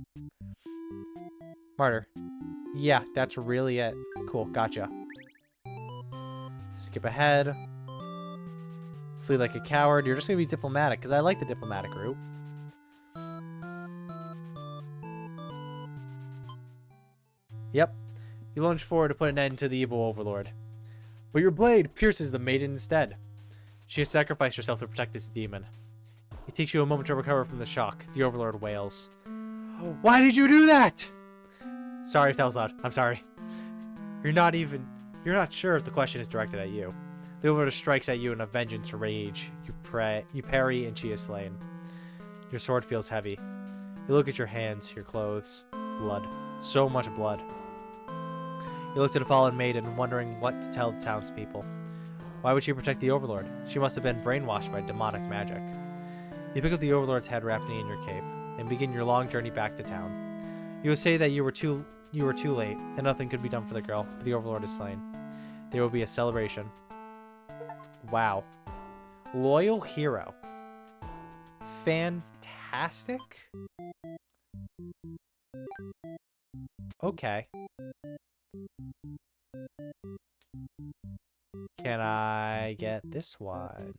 Martyr. Yeah, that's really it. Cool, gotcha. Skip ahead. Flee like a coward. You're just gonna be diplomatic, because I like the diplomatic route. Yep. You lunge forward to put an end to the evil overlord. But your blade pierces the maiden instead. She has sacrificed herself to protect this demon. It takes you a moment to recover from the shock. The overlord wails. Why did you do that? Sorry if that was loud. I'm sorry. You're not sure if the question is directed at you. The overlord strikes at you in a vengeance rage. You parry and she is slain. Your sword feels heavy. You look at your hands, your clothes. Blood. So much blood. You look to the fallen maiden, wondering what to tell the townspeople. Why would she protect the overlord? She must have been brainwashed by demonic magic. You pick up the overlord's head wrapped in your cape, and begin your long journey back to town. You would say that you were too late, and nothing could be done for the girl, but the overlord is slain. There will be a celebration. Wow. Loyal hero. Fantastic? Okay. Can I get this one?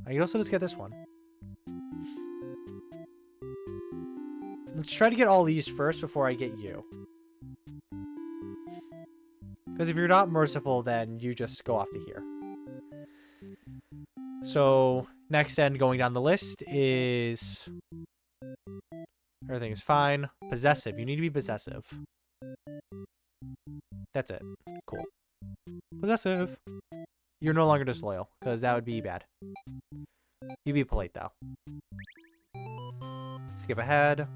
I can also just get this one. Let's try to get all these first before I get you. Because if you're not merciful, then you just go off to here. So, next end going down the list is... Everything is fine. Possessive. You need to be possessive. That's it. Cool. Possessive. You're no longer disloyal, because that would be bad. You be polite, though. Skip ahead.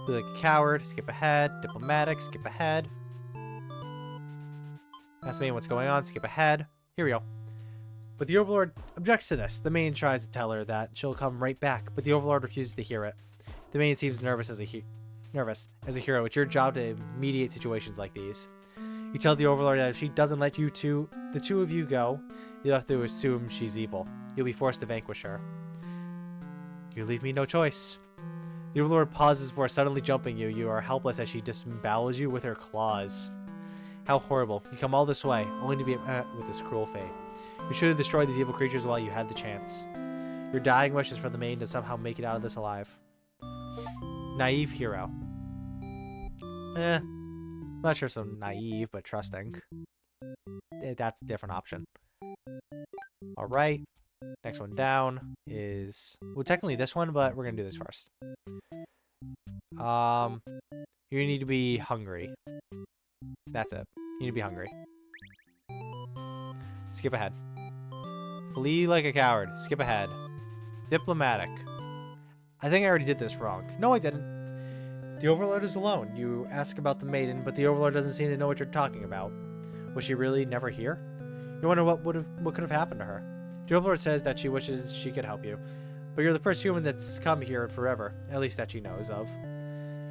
Be like a coward. Skip ahead. Diplomatic. Skip ahead. Ask me what's going on. Skip ahead. Here we go. But the Overlord objects to this. The maiden tries to tell her that she'll come right back, but the Overlord refuses to hear it. The maiden seems nervous as a hero. It's your job to mediate situations like these. You tell the Overlord that if she doesn't let the two of you go, you'll have to assume she's evil. You'll be forced to vanquish her. You leave me no choice. The Overlord pauses before suddenly jumping you. You are helpless as she disembowels you with her claws. How horrible. You come all this way, only to be met with this cruel fate. You should have destroyed these evil creatures while you had the chance. Your dying wish is for the maiden to somehow make it out of this alive. Naive hero. Not sure so naive, but trusting. That's a different option. Alright. Next one down is... well, technically this one, but we're gonna do this first. You need to be hungry. That's it. You need to be hungry. Skip ahead. Flee like a coward. Skip ahead. Diplomatic. I think I already did this wrong. No, I didn't. The Overlord is alone. You ask about the maiden, but the Overlord doesn't seem to know what you're talking about. Was she really never here? You wonder what could have happened to her. The Overlord says that she wishes she could help you, but you're the first human that's come here in forever, at least that she knows of.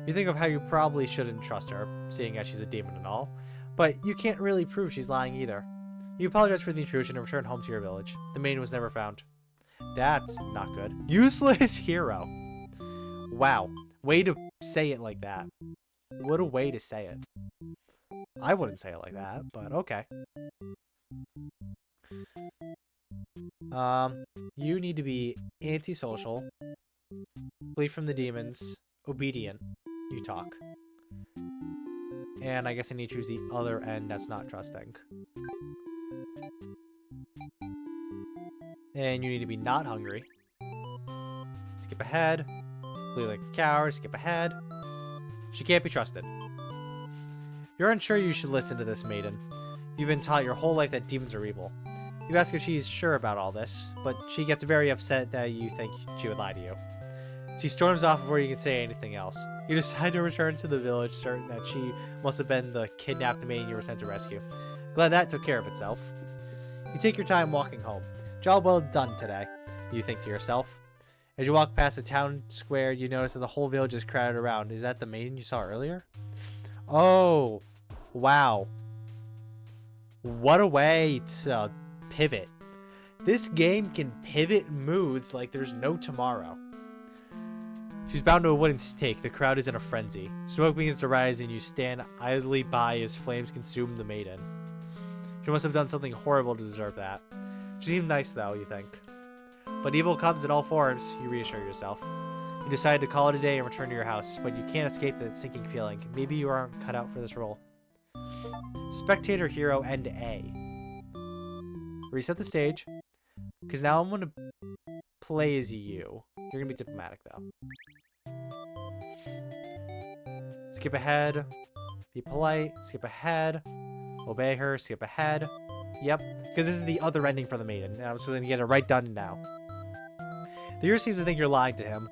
You think of how you probably shouldn't trust her, seeing as she's a demon and all, but you can't really prove she's lying either. You apologize for the intrusion and return home to your village. The maiden was never found. That's not good. Useless hero. Wow. Way to say it like that. What a way to say it. I wouldn't say it like that, but okay. You need to be antisocial, flee from the demons, obedient. You talk. And I guess I need to choose the other end that's not trusting. And you need to be not hungry. Skip ahead. Flee like a coward. Skip ahead. She can't be trusted. You're unsure you should listen to this maiden. You've been taught your whole life that demons are evil. You ask if she's sure about all this, but she gets very upset that you think she would lie to you. She storms off before you can say anything else. You decide to return to the village, certain that she must have been the kidnapped maiden you were sent to rescue. Glad that took care of itself. You take your time walking home. Job well done today, you think to yourself. As you walk past the town square, you notice that the whole village is crowded around. Is that the maiden you saw earlier? Oh, wow. What a way to pivot. This game can pivot moods like there's no tomorrow. She's bound to a wooden stake. The crowd is in a frenzy. Smoke begins to rise and you stand idly by as flames consume the maiden. She must have done something horrible to deserve that. She seemed nice though, you think. But evil comes in all forms, you reassure yourself. You decide to call it a day and return to your house, but you can't escape that sinking feeling. Maybe you aren't cut out for this role. Spectator, hero, and A. Reset the stage, because now I'm going to play as you. You're going to be diplomatic, though. Skip ahead. Be polite. Skip ahead. Obey her. Skip ahead. Yep, because this is the other ending for the maiden. I'm just going to get it right done now. The hero seems to think you're lying to him.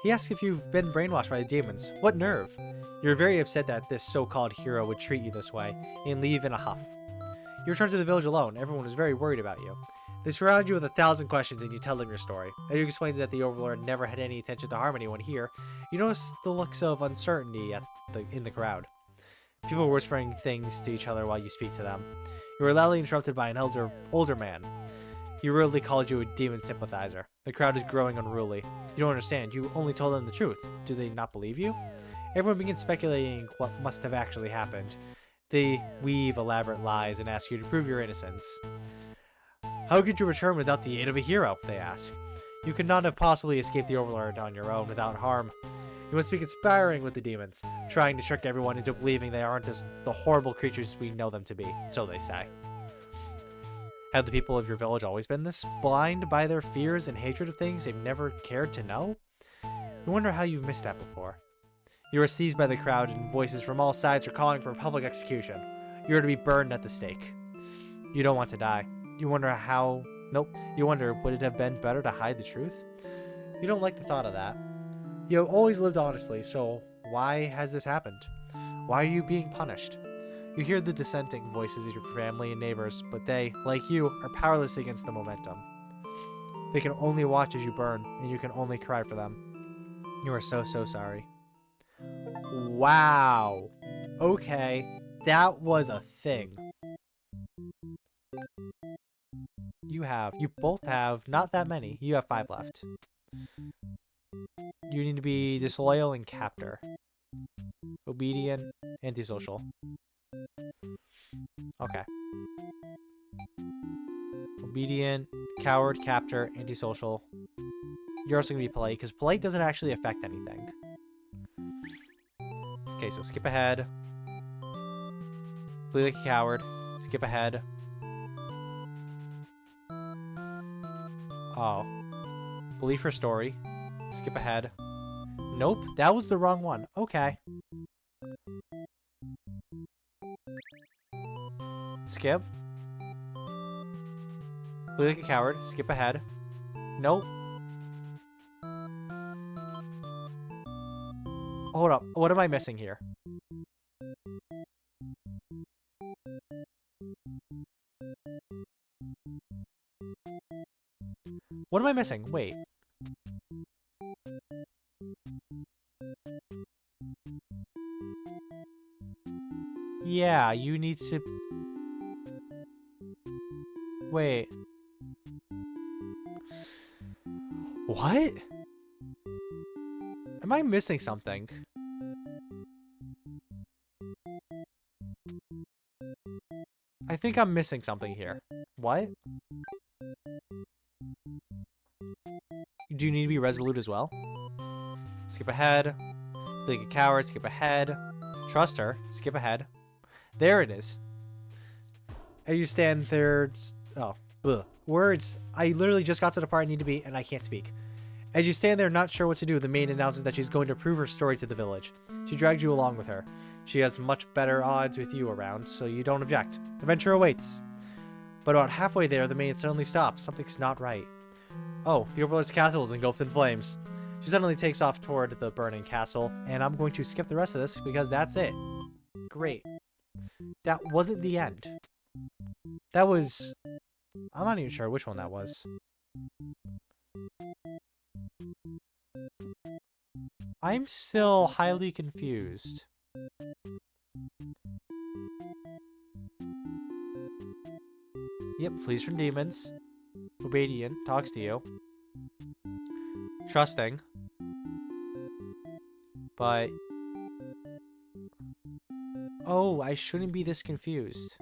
He asks if you've been brainwashed by the demons. What nerve? You're very upset that this so-called hero would treat you this way, and leave in a huff. You return to the village alone. Everyone is very worried about you. They surround you with 1,000 questions, and you tell them your story. As you explain that the Overlord never had any intention to harm anyone here, you notice the looks of uncertainty in the crowd. People are whispering things to each other while you speak to them. You are loudly interrupted by an older man. He rudely calls you a demon sympathizer. The crowd is growing unruly. You don't understand. You only told them the truth. Do they not believe you? Everyone begins speculating what must have actually happened. They weave elaborate lies and ask you to prove your innocence. How could you return without the aid of a hero? They ask. You could not have possibly escaped the Overlord on your own without harm. You must be conspiring with the demons, trying to trick everyone into believing they aren't as the horrible creatures we know them to be, so they say. Have the people of your village always been this blind by their fears and hatred of things they've never cared to know? You wonder how you've missed that before. You are seized by the crowd and voices from all sides are calling for public execution. You are to be burned at the stake. You don't want to die. You wonder you wonder, would it have been better to hide the truth? You don't like the thought of that. You have always lived honestly, so why has this happened? Why are you being punished? You hear the dissenting voices of your family and neighbors, but they, like you, are powerless against the momentum. They can only watch as you burn, and you can only cry for them. You are so, so sorry. Wow. Okay, that was a thing. You both have, not that many. You have 5 left. You need to be disloyal and captor. Obedient, antisocial. Okay. Obedient, coward, captor, antisocial. You're also going to be polite, because polite doesn't actually affect anything. Okay, so skip ahead. Flee like a coward. Skip ahead. Oh. Believe her story. Skip ahead. Nope, that was the wrong one. Okay. Skip. Flee like a coward. Skip ahead. Nope. Hold up. What am I missing here? What am I missing? Wait. Yeah, you need to... Wait. What? Am I missing something? I think I'm missing something here. What? Do you need to be resolute as well? Skip ahead. Like a coward, skip ahead. Trust her, skip ahead. There it is. As you stand there... Oh. Ugh. Words. I literally just got to the part I need to be, and I can't speak. As you stand there not sure what to do, the maid announces that she's going to prove her story to the village. She drags you along with her. She has much better odds with you around, so you don't object. Adventure awaits. But about halfway there, the maid suddenly stops. Something's not right. Oh, the Overlord's castle is engulfed in flames. She suddenly takes off toward the burning castle, and I'm going to skip the rest of this because that's it. Great. That wasn't the end. That was... I'm not even sure which one that was. I'm still highly confused. Yep, flees from demons. Obedient, talks to you. Trusting. But... Oh, I shouldn't be this confused.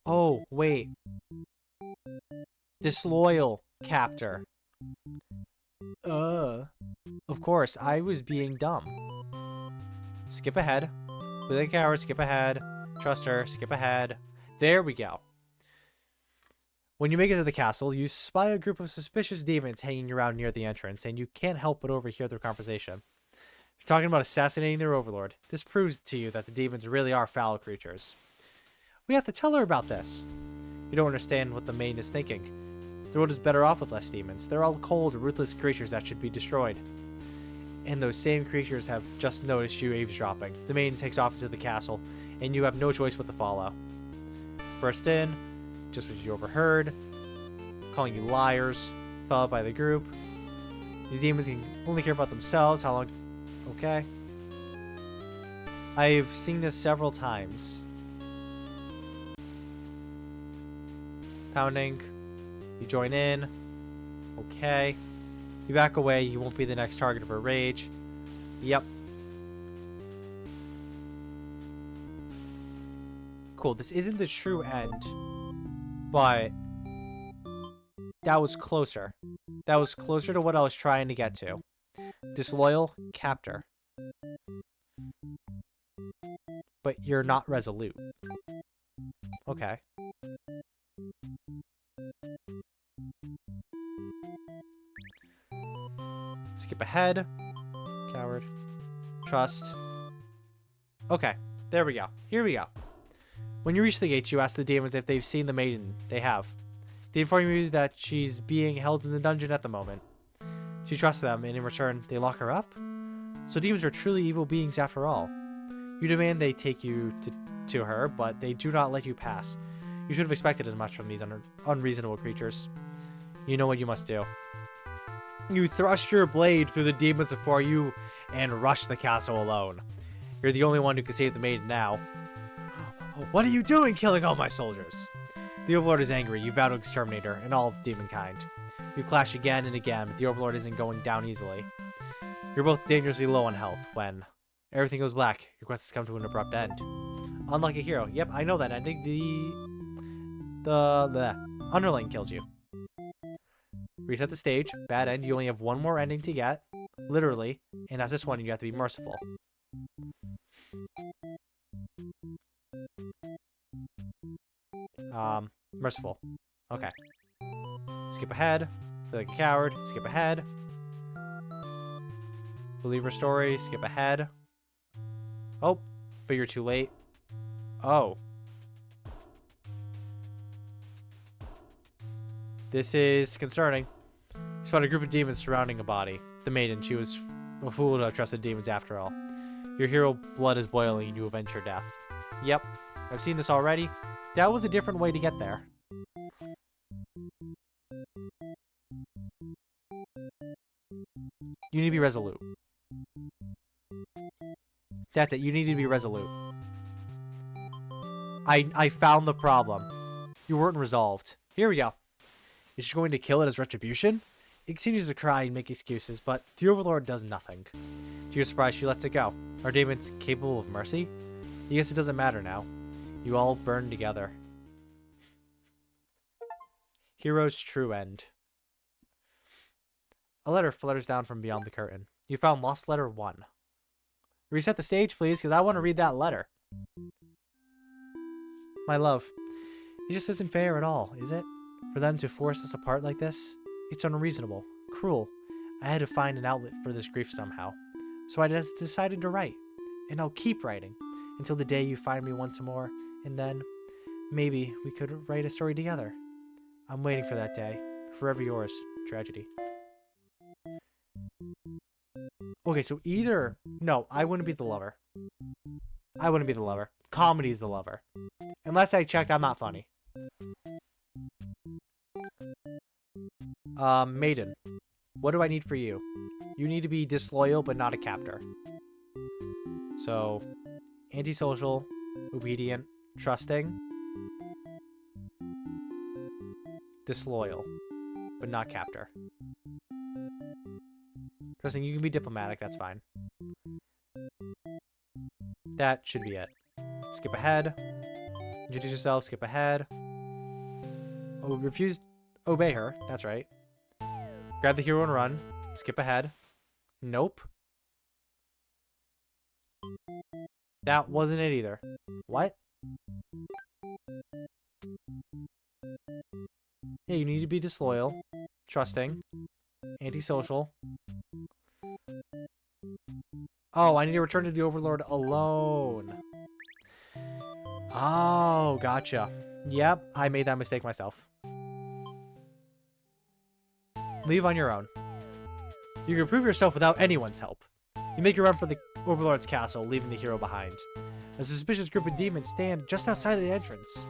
Oh, wait. Disloyal captor. Of course, I was being dumb. Skip ahead. Be like a coward, skip ahead. Trust her, skip ahead. There we go. When you make it to the castle, you spy a group of suspicious demons hanging around near the entrance, and you can't help but overhear their conversation. They're talking about assassinating their overlord. This proves to you that the demons really are foul creatures. We have to tell her about this. You don't understand what the maid is thinking. The world is better off with less demons. They're all cold, ruthless creatures that should be destroyed. And those same creatures have just noticed you eavesdropping. The maiden takes off into the castle, and you have no choice but to follow. First in, just what you overheard, calling you liars, followed by the group. These demons can only care about themselves. How long? Okay. I've seen this several times. Pounding. You join in. Okay. You back away. You won't be the next target of her rage. Yep. Cool. This isn't the true end. But that was closer. That was closer to what I was trying to get to. Disloyal captor. But you're not resolute. Okay. Skip ahead. Coward. Trust. Okay. There we go. Here we go. When you reach the gates, you ask the demons if they've seen the maiden. They have. They inform you that she's being held in the dungeon at the moment. She trusts them, and in return, they lock her up? So demons are truly evil beings after all. You demand they take you to her, but they do not let you pass. You should have expected as much from these unreasonable creatures. You know what you must do. You thrust your blade through the demons before you and rush the castle alone. You're the only one who can save the maiden now. What are you doing, killing all my soldiers? The Overlord is angry. You vow to exterminate her and all of demonkind. You clash again and again, but the Overlord isn't going down easily. You're both dangerously low on health when everything goes black. Your quest has come to an abrupt end. Unlike a hero. Yep, I know that ending. The underling kills you. Reset the stage. Bad end. You only have one more ending to get. Literally. And as this one, you have to be merciful. Merciful. Okay. Skip ahead. Feel like a coward. Skip ahead. Believer story. Skip ahead. Oh, but you're too late. Oh. This is concerning. You spot a group of demons surrounding a body. The maiden, she was a fool to have trusted demons after all. Your hero blood is boiling and you avenge her death. Yep, I've seen this already. That was a different way to get there. You need to be resolute. That's it, you need to be resolute. I found the problem. You weren't resolved. Here we go. Is she going to kill it as retribution? It continues to cry and make excuses, but the Overlord does nothing. To your surprise, she lets it go. Are demons capable of mercy? I guess it doesn't matter now. You all burn together. Hero's true end. A letter flutters down from beyond the curtain. You found Lost Letter 1. Reset the stage, please, because I want to read that letter. My love, it just isn't fair at all, is it? For them to force us apart like this? It's unreasonable, cruel. I had to find an outlet for this grief somehow. So I just decided to write. And I'll keep writing until the day you find me once more, and then maybe we could write a story together. I'm waiting for that day. Forever yours, Tragedy. Okay, so either... No, I wouldn't be the lover. I wouldn't be the lover. Comedy's the lover. Unless I checked, I'm not funny. Maiden. What do I need for you? You need to be disloyal, but not a captor. So, antisocial, obedient, trusting, disloyal, but not captor. Trusting, you can be diplomatic, that's fine. That should be it. Skip ahead. Introduce yourself, skip ahead. Oh, refuse, obey her, that's right. Grab the hero and run. Skip ahead. Nope. That wasn't it either. What? Yeah, you need to be disloyal, trusting, antisocial. Oh, I need to return to the Overlord alone. Oh, gotcha. Yep, I made that mistake myself. Leave on your own. You can prove yourself without anyone's help. You make your run for the Overlord's castle, leaving the hero behind. A suspicious group of demons stand just outside the entrance.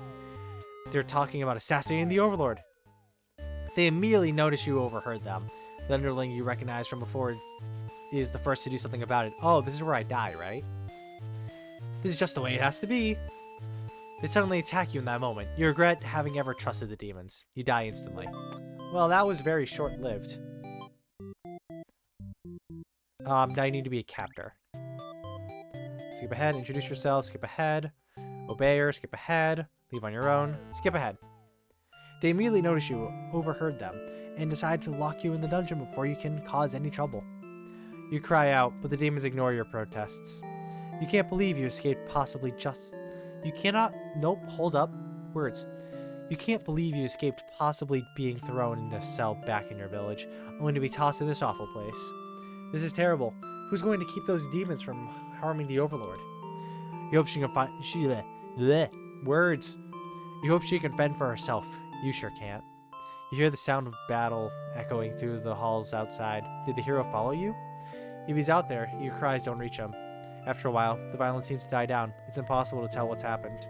They're talking about assassinating the Overlord. They immediately notice you overheard them. The underling you recognize from before is the first to do something about it. Oh, this is where I die, right? This is just the way it has to be. They suddenly attack you in that moment. You regret having ever trusted the demons. You die instantly. Well, that was very short-lived. Now you need to be a captor. Skip ahead, introduce yourself, skip ahead. Obey her, skip ahead. Leave on your own, skip ahead. They immediately notice you overheard them and decide to lock you in the dungeon before you can cause any trouble. You cry out, but the demons ignore your protests. You can't believe you escaped possibly just... You cannot... Nope, hold up. Words. You can't believe you escaped possibly being thrown in a cell back in your village, only to be tossed in this awful place. This is terrible. Who's going to keep those demons from harming the Overlord? You hope she can find... Words. You hope she can fend for herself. You sure can't. You hear the sound of battle echoing through the halls outside. Did the hero follow you? If he's out there, your cries don't reach him. After a while, the violence seems to die down. It's impossible to tell what's happened.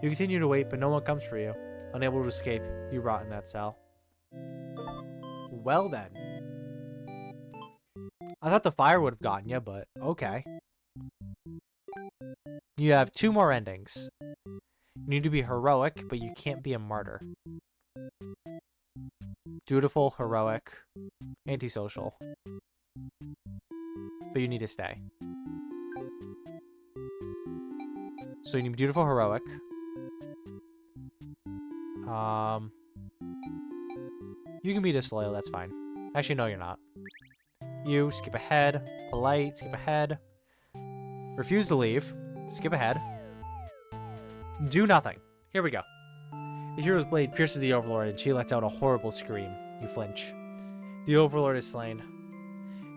You continue to wait, but no one comes for you. Unable to escape, you rot in that cell. Well then. I thought the fire would have gotten you, but okay. You have 2 more endings. You need to be heroic, but you can't be a martyr. Dutiful, heroic, antisocial. But you need to stay. So you need dutiful, heroic. You can be disloyal, that's fine. Actually, no, you're not. You, skip ahead. Polite, skip ahead. Refuse to leave. Skip ahead. Do nothing. Here we go. The hero's blade pierces the Overlord and she lets out a horrible scream. You flinch. The Overlord is slain.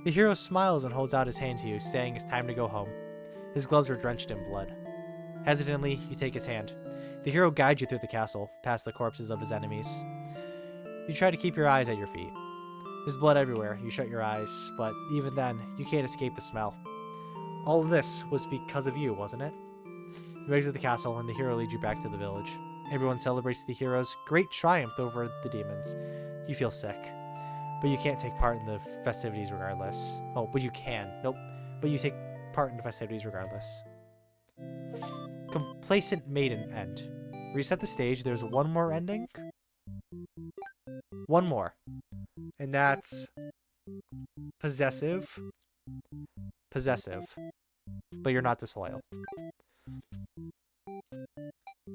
The hero smiles and holds out his hand to you, saying it's time to go home. His gloves are drenched in blood. Hesitantly, you take his hand. The hero guides you through the castle, past the corpses of his enemies. You try to keep your eyes at your feet. There's blood everywhere. You shut your eyes, but even then, you can't escape the smell. All of this was because of you, wasn't it? You exit the castle, and the hero leads you back to the village. Everyone celebrates the hero's great triumph over the demons. You feel sick, but you can't take part in the festivities regardless. Oh, but you can. Nope. But you take part in the festivities regardless. Complacent Maiden end. Reset the stage. There's one more ending. One more. And that's possessive. Possessive. But you're not disloyal.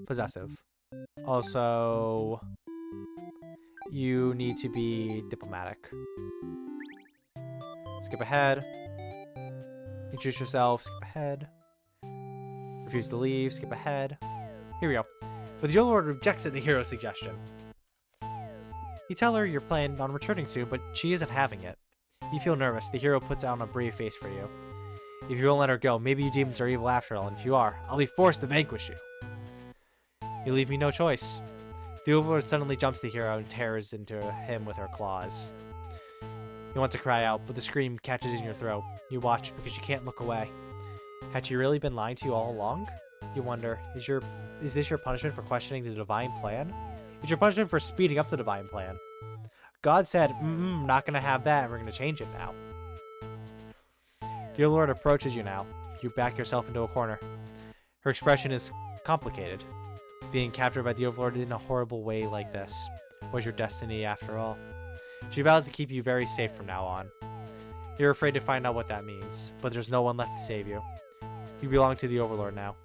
Possessive. Also, you need to be diplomatic. Skip ahead. Introduce yourself. Skip ahead. Refuse to leave. Skip ahead. Here we go. But the Overlord rejects the hero's suggestion. You tell her you're planning on returning soon, but she isn't having it. You feel nervous. The hero puts on a brave face for you. If you won't let her go, maybe you demons are evil after all, and if you are, I'll be forced to vanquish you. You leave me no choice. The Overlord suddenly jumps the hero and tears into him with her claws. You want to cry out, but the scream catches in your throat. You watch because you can't look away. Had she really been lying to you all along? You wonder, is this your punishment for questioning the divine plan? It's your punishment for speeding up the divine plan. God said, not gonna have that, and we're gonna change it now. The Overlord approaches you now. You back yourself into a corner. Her expression is complicated. Being captured by the Overlord in a horrible way like this was your destiny after all. She vows to keep you very safe from now on. You're afraid to find out what that means, but there's no one left to save you. You belong to the Overlord now.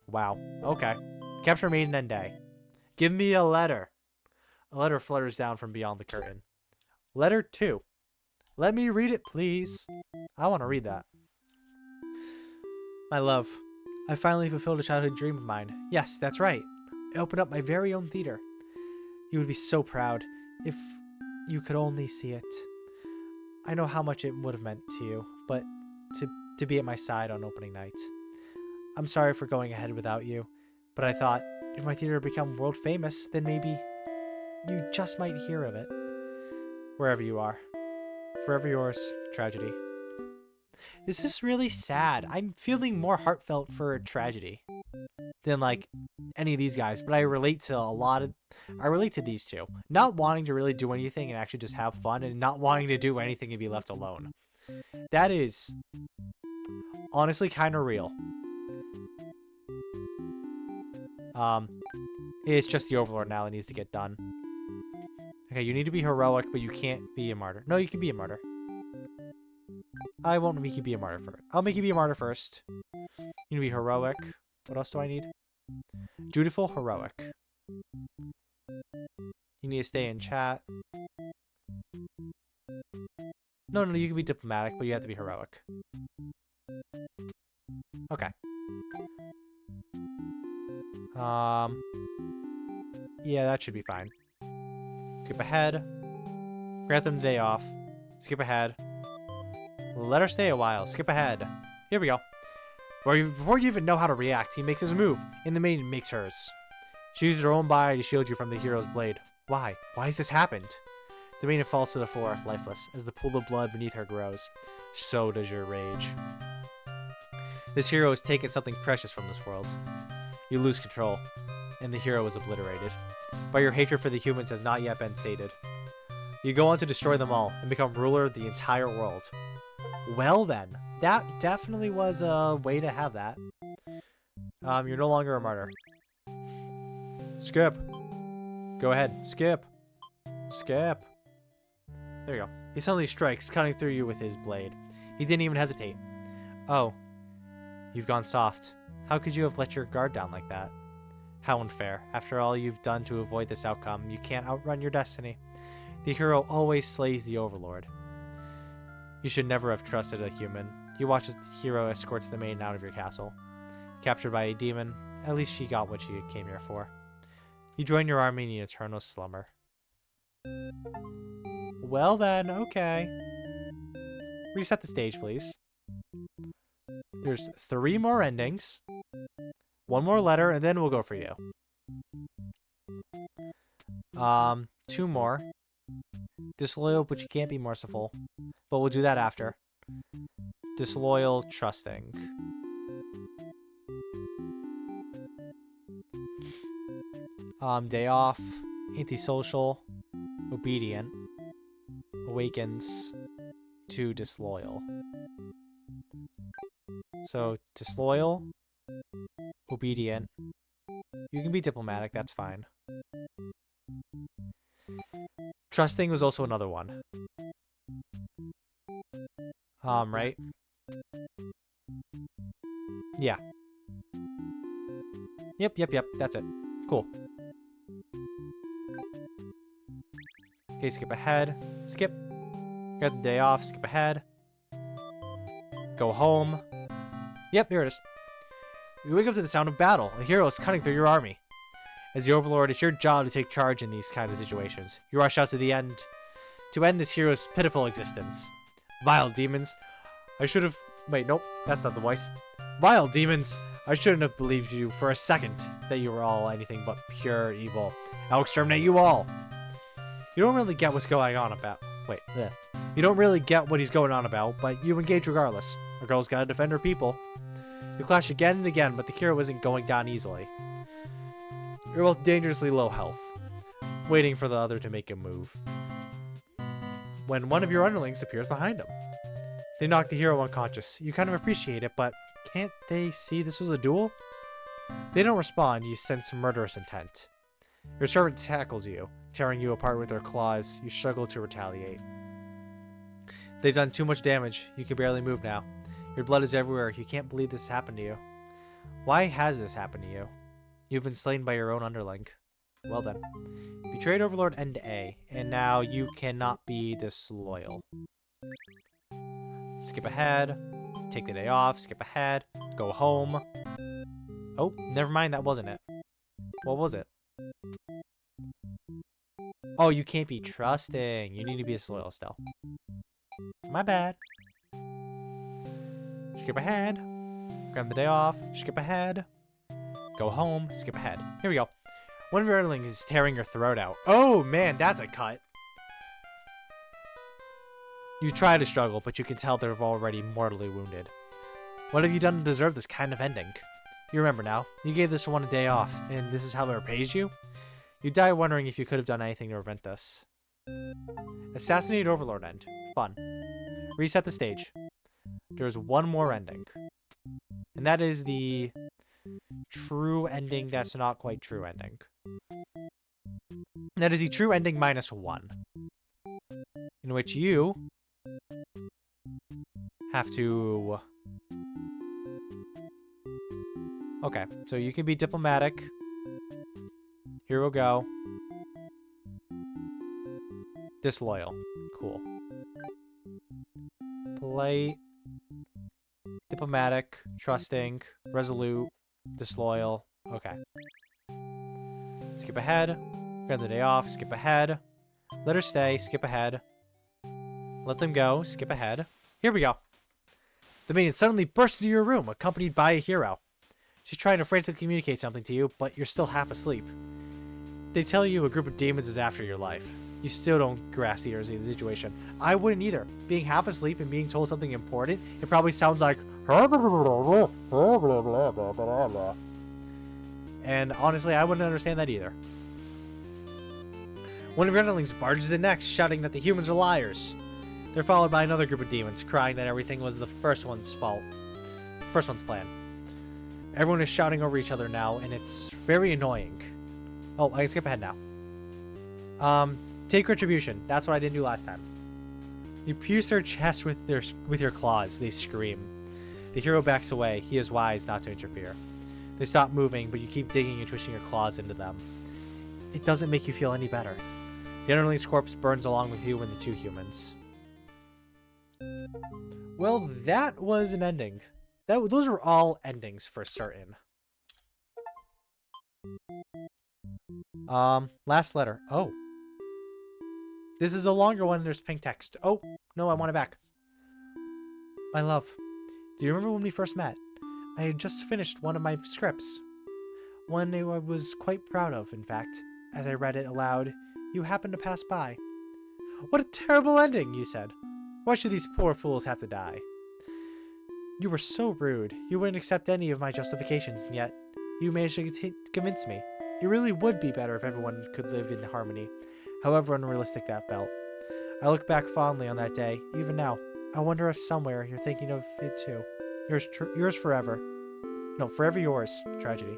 Wow. Okay. Capture Maiden and Day. Give me a letter. A letter flutters down from beyond the curtain. Letter 2. Let me read it, please. I want to read that. My love, I finally fulfilled a childhood dream of mine. Yes, that's right. I opened up my very own theater. You would be so proud if you could only see it. I know how much it would have meant to you, but to be at my side on opening night. I'm sorry for going ahead without you, but I thought if my theater become world famous, then maybe you just might hear of it. Wherever you are. Forever yours, Tragedy. This is really sad. I'm feeling more heartfelt for Tragedy than like any of these guys, but I relate to these two. Not wanting to really do anything and actually just have fun, and not wanting to do anything and be left alone. That is honestly kind of real. It's just the Overlord now that needs to get done. Okay, you need to be heroic, but you can't be a martyr. No, you can be a martyr. I won't make you be a martyr first. I'll make you be a martyr first. You need to be heroic. What else do I need? Dutiful, heroic. You need to stay in chat. No, you can be diplomatic, but you have to be heroic. Okay. Yeah, that should be fine. Skip ahead. Grant them the day off. Skip ahead. Let her stay a while. Skip ahead. Here we go. Before you even know how to react, he makes his move, and the maiden makes hers. She uses her own body to shield you from the hero's blade. Why? Why has this happened? The maiden falls to the floor, lifeless, as the pool of blood beneath her grows. So does your rage. This hero has taken something precious from this world. You lose control, and the hero is obliterated. But your hatred for the humans has not yet been sated. You go on to destroy them all, and become ruler of the entire world. Well then, that definitely was a way to have that. You're no longer a martyr. Skip. Go ahead. Skip. Skip. There you go. He suddenly strikes, cutting through you with his blade. He didn't even hesitate. Oh, you've gone soft. How could you have let your guard down like that? How unfair. After all you've done to avoid this outcome, you can't outrun your destiny. The hero always slays the overlord. You should never have trusted a human. You watch as the hero escorts the maiden out of your castle. Captured by a demon, at least she got what she came here for. You join your army in an eternal slumber. Well then, okay. Reset the stage, please. There's 3 more endings. 1 more letter, and then we'll go for you. 2 more. Disloyal, but you can't be merciful. But we'll do that after. Disloyal, trusting. Day off. Antisocial. Obedient. Awakens to disloyal. So, disloyal. Obedient. You can be diplomatic, that's fine. Trusting was also another one. Right? Yeah. Yep, that's it. Cool. Okay, skip ahead. Skip. Got the day off, skip ahead. Go home. Yep, here it is. You wake up to the sound of battle. A hero is cutting through your army. As the Overlord, it's your job to take charge in these kind of situations. You rush out to the end to end this hero's pitiful existence. Vile demons. I should have... Wait, nope. That's not the voice. Vile demons. I shouldn't have believed you for a second that you were all anything but pure evil. I'll exterminate you all. You don't really get what's going on about... Wait, bleh. You don't really get what he's going on about, but you engage regardless. A girl's gotta defend her people. You clash again and again, but the hero isn't going down easily. You're both dangerously low health, waiting for the other to make a move. When one of your underlings appears behind him. They knock the hero unconscious. You kind of appreciate it, but can't they see this was a duel? They don't respond, you sense murderous intent. Your servant tackles you, tearing you apart with their claws. You struggle to retaliate. They've done too much damage. You can barely move now. Your blood is everywhere. You can't believe this happened to you. Why has this happened to you? You've been slain by your own underling. Well then. Betrayed Overlord End A, and now you cannot be disloyal. Skip ahead. Take the day off. Skip ahead. Go home. Oh, never mind. That wasn't it. What was it? Oh, you can't be trusting. You need to be disloyal still. My bad. Skip ahead. Grab the day off. Skip ahead. Go home. Skip ahead. Here we go. One of your underlings is tearing your throat out. Oh, man, that's a cut. You try to struggle, but you can tell they're already mortally wounded. What have you done to deserve this kind of ending? You remember now. You gave this one a day off, and this is how it repays you? You die wondering if you could have done anything to prevent this. Assassinated Overlord End. Fun. Reset the stage. There's one more ending. And that is the true ending that's not quite true ending. That is the true ending -1. In which you have to... Okay, so you can be diplomatic. Here we'll go. Disloyal. Cool. Polite. Diplomatic. Trusting. Resolute. Disloyal. Okay. Skip ahead. Grab the day off. Skip ahead. Let her stay. Skip ahead. Let them go. Skip ahead. Here we go. The maiden suddenly bursts into your room, accompanied by a hero. She's trying to frantically communicate something to you, but you're still half asleep. They tell you a group of demons is after your life. You still don't grasp the urgency of the situation. I wouldn't either. Being half asleep and being told something important, it probably sounds like... And honestly, I wouldn't understand that either. One of your underlings barges in next, shouting that the humans are liars. They're followed by another group of demons, crying that everything was the first one's fault. First one's plan. Everyone is shouting over each other now, and it's very annoying. Oh, I can skip ahead now. Take retribution. That's what I didn't do last time. You pierce their chest with your claws. They scream. The hero backs away. He is wise not to interfere. They stop moving, but you keep digging and twisting your claws into them. It doesn't make you feel any better. The underling's corpse burns along with you and the two humans. Well, that was an ending. Those were all endings for certain. Last letter. Oh. This is a longer one and there's pink text. Oh, no, I want it back. My love, do you remember when we first met? I had just finished one of my scripts. One I was quite proud of, in fact. As I read it aloud, you happened to pass by. What a terrible ending, you said. Why should these poor fools have to die? You were so rude. You wouldn't accept any of my justifications, and yet you managed to convince me. It really would be better if everyone could live in harmony, however unrealistic that felt. I look back fondly on that day, even now. I wonder if somewhere you're thinking of it too. Yours forever. No, forever yours, Tragedy.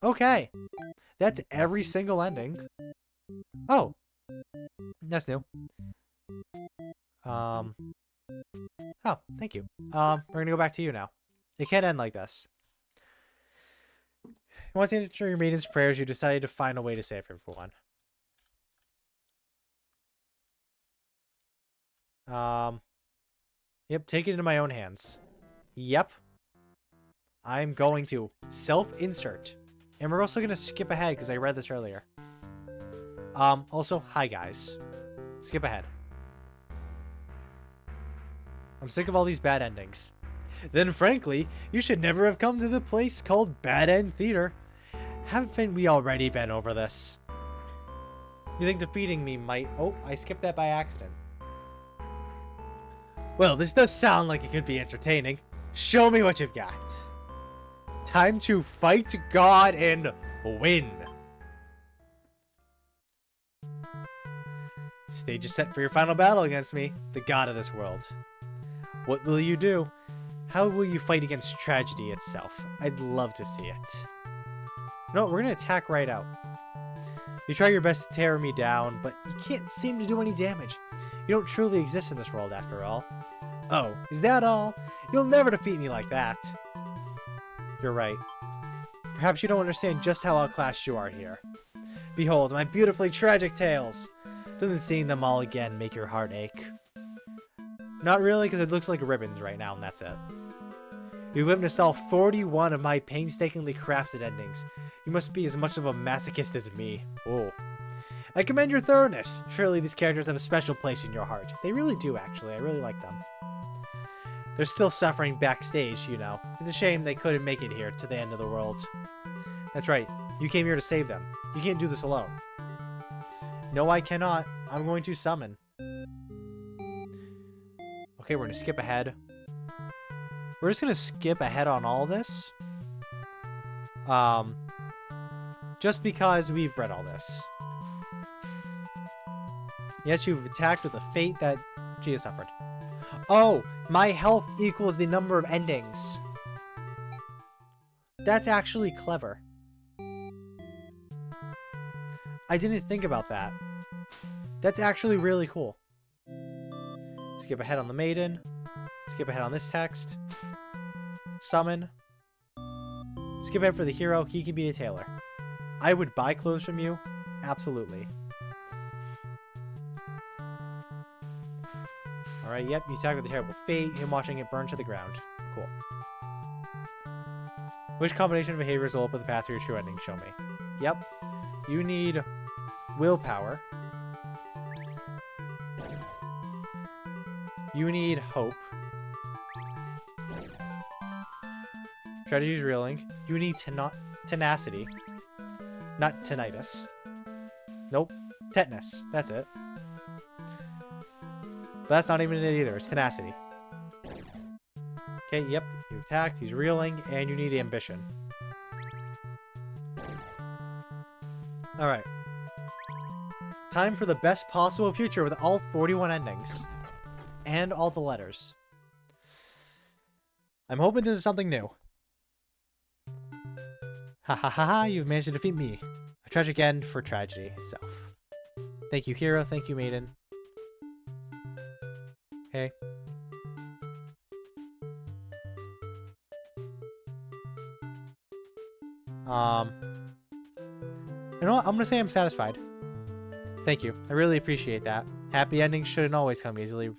Okay. That's every single ending. Oh. That's new. Oh, thank you. We're gonna go back to you now. It can't end like this. You want to enter your maiden's prayers, you decided to find a way to save everyone. Yep, take it into my own hands. Yep. I'm going to self-insert. And we're also going to skip ahead because I read this earlier. Also, hi guys. Skip ahead. I'm sick of all these bad endings. Then frankly, you should never have come to the place called Bad End Theater. Haven't we already been over this? You think defeating me might... Oh, I skipped that by accident. Well, this does sound like it could be entertaining. Show me what you've got. Time to fight God and win. Stage is set for your final battle against me, the god of this world. What will you do? How will you fight against tragedy itself? I'd love to see it. No, we're gonna attack right out. You try your best to tear me down, but you can't seem to do any damage. You don't truly exist in this world after all. Oh, is that all? You'll never defeat me like that. You're right. Perhaps you don't understand just how outclassed you are here. Behold, my beautifully tragic tales. Doesn't seeing them all again make your heart ache? Not really, because it looks like ribbons right now, and that's it. You've witnessed all 41 of my painstakingly crafted endings. You must be as much of a masochist as me. Oh. I commend your thoroughness. Surely these characters have a special place in your heart. They really do, actually. I really like them. They're still suffering backstage, you know. It's a shame they couldn't make it here to the end of the world. That's right. You came here to save them. You can't do this alone. No, I cannot. I'm going to summon. Okay, we're going to skip ahead. We're just going to skip ahead on all this. Just because we've read all this. Yes, you've attacked with a fate that she has suffered. Oh, my health equals the number of endings. That's actually clever. I didn't think about that. That's actually really cool. Skip ahead on the maiden. Skip ahead on this text. Summon. Skip ahead for the hero. He can be a tailor. I would buy clothes from you. Absolutely. Alright, yep, you attack with a terrible fate. Him watching it burn to the ground. Cool. Which combination of behaviors will open the path to your true ending? Show me. Yep. You need willpower. You need hope. Strategy is reeling. You need tenacity. Not tinnitus. Nope. Tetanus. That's it. But that's not even it either. It's tenacity. Okay, yep. You attacked. He's reeling. And you need ambition. Alright. Time for the best possible future with all 41 endings. And all the letters. I'm hoping this is something new. Ha ha ha ha, you've managed to defeat me. A tragic end for tragedy itself. Thank you, hero. Thank you, maiden. Hey. You know what? I'm gonna say I'm satisfied. Thank you. I really appreciate that. Happy endings shouldn't always come easily.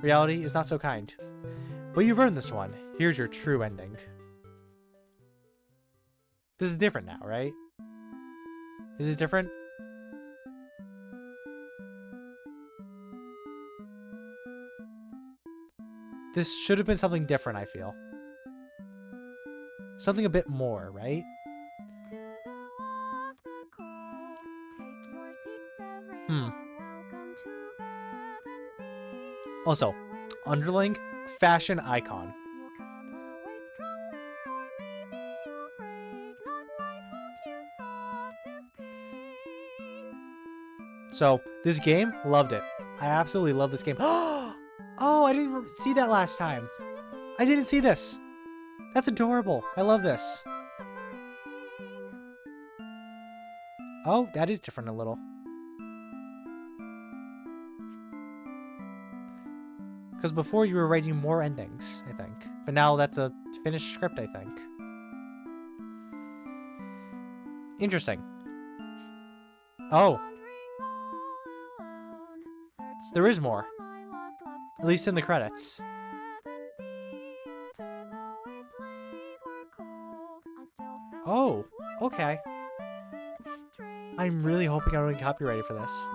Reality is not so kind. But you've earned this one. Here's your true ending. This is different now, right? This is different? This should have been something different, I feel. Something a bit more, right? Also, underling, fashion icon. So, this game, loved it. I absolutely love this game. Oh, I didn't see that last time. I didn't see this. That's adorable. I love this. Oh, that is different a little. Because before you were writing more endings, I think. But now that's a finished script, I think. Interesting. Oh. There is more. At least in the credits. Oh, okay. I'm really hoping I don't get copyrighted for this.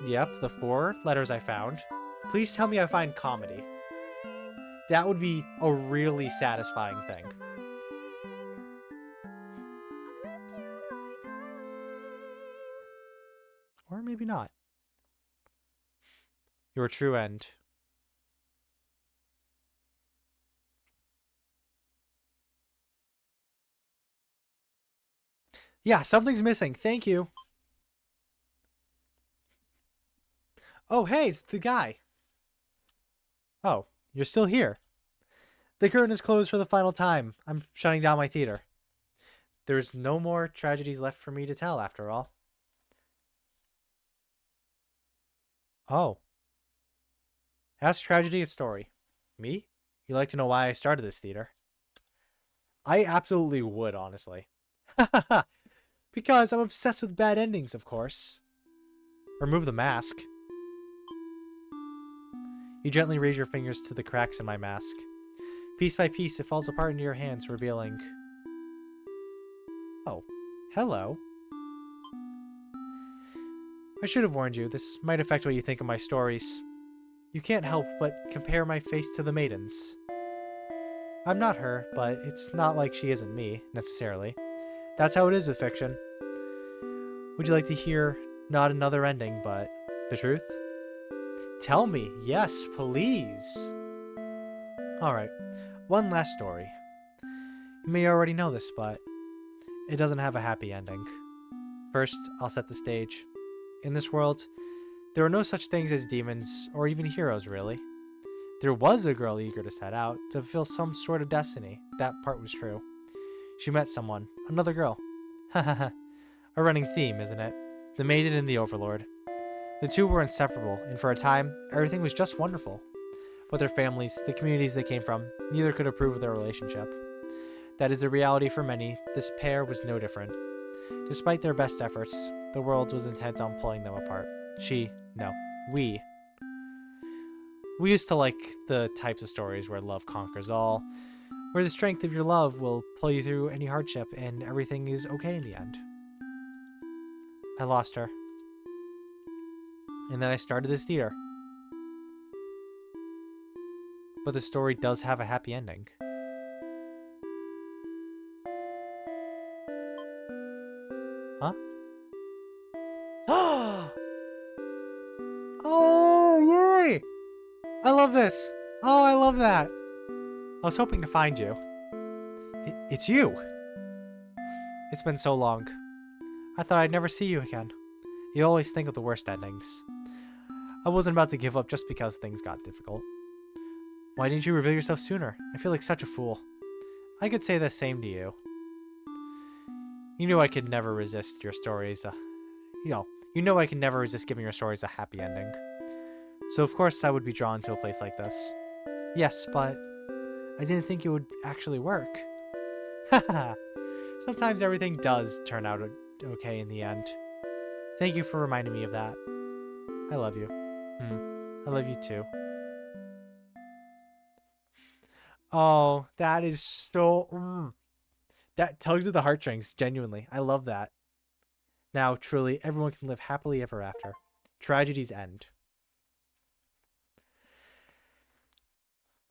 Yep, the 4 letters I found. Please tell me I find comedy. That would be a really satisfying thing. Or maybe not. Your true end. Yeah, something's missing. Thank you. Oh, hey, it's the guy. Oh, you're still here. The curtain is closed for the final time. I'm shutting down my theater. There's no more tragedies left for me to tell, after all. Oh. Ask tragedy its story. Me? You'd like to know why I started this theater? I absolutely would, honestly. Because I'm obsessed with bad endings, of course. Remove the mask. You gently raise your fingers to the cracks in my mask. Piece by piece, it falls apart into your hands, revealing... Oh, hello. I should have warned you, this might affect what you think of my stories. You can't help but compare my face to the maiden's. I'm not her, but it's not like she isn't me, necessarily. That's how it is with fiction. Would you like to hear not another ending, but the truth? Tell me. Yes, please. Alright, one last story. You may already know this, but it doesn't have a happy ending. First, I'll set the stage. In this world, there are no such things as demons, or even heroes, really. There was a girl eager to set out, to fulfill some sort of destiny. That part was true. She met someone, another girl. Hahaha. A running theme, isn't it? The maiden and the overlord. The two were inseparable, and for a time, everything was just wonderful. But their families, the communities they came from, neither could approve of their relationship. That is the reality for many. This pair was no different. Despite their best efforts, the world was intent on pulling them apart. We used to like the types of stories where love conquers all, where the strength of your love will pull you through any hardship and everything is okay in the end. I lost her. And then I started this theater. But the story does have a happy ending. Huh? Oh, yay! I love this. Oh, I love that. I was hoping to find you. It's you. It's been so long. I thought I'd never see you again. You always think of the worst endings. I wasn't about to give up just because things got difficult. Why didn't you reveal yourself sooner? I feel like such a fool. I could say the same to you. You knew I could never resist your stories. You know I can never resist giving your stories a happy ending. So of course I would be drawn to a place like this. Yes, but I didn't think it would actually work. Haha. Sometimes everything does turn out okay in the end. Thank you for reminding me of that. I love you. I love you too. Oh, that is so... That tugs at the heartstrings, genuinely. I love that. Now, truly, everyone can live happily ever after. Tragedies end.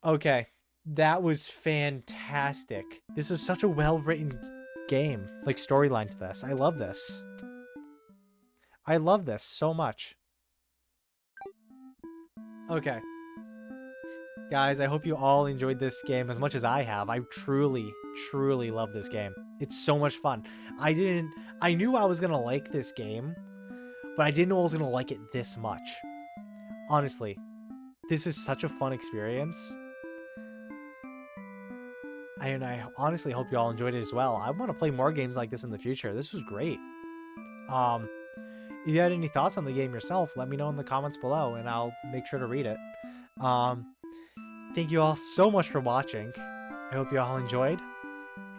Okay, that was fantastic. This was such a well-written game, like storyline to this. I love this. I love this so much. Okay. Guys, I hope you all enjoyed this game as much as I have. I truly, truly love this game. It's so much fun. I knew I was gonna like this game, but I didn't know I was gonna like it this much. Honestly, this was such a fun experience. And I honestly hope you all enjoyed it as well. I want to play more games like this in the future. This was great. If you had any thoughts on the game yourself, let me know in the comments below, and I'll make sure to read it. Thank you all so much for watching. I hope you all enjoyed.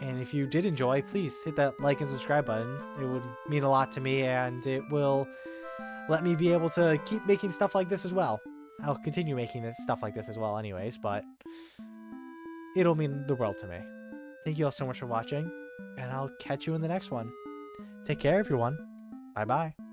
And if you did enjoy, please hit that like and subscribe button. It would mean a lot to me, and it will let me be able to keep making stuff like this as well. I'll continue making this stuff like this as well anyways, but it'll mean the world to me. Thank you all so much for watching, and I'll catch you in the next one. Take care, everyone. Bye-bye.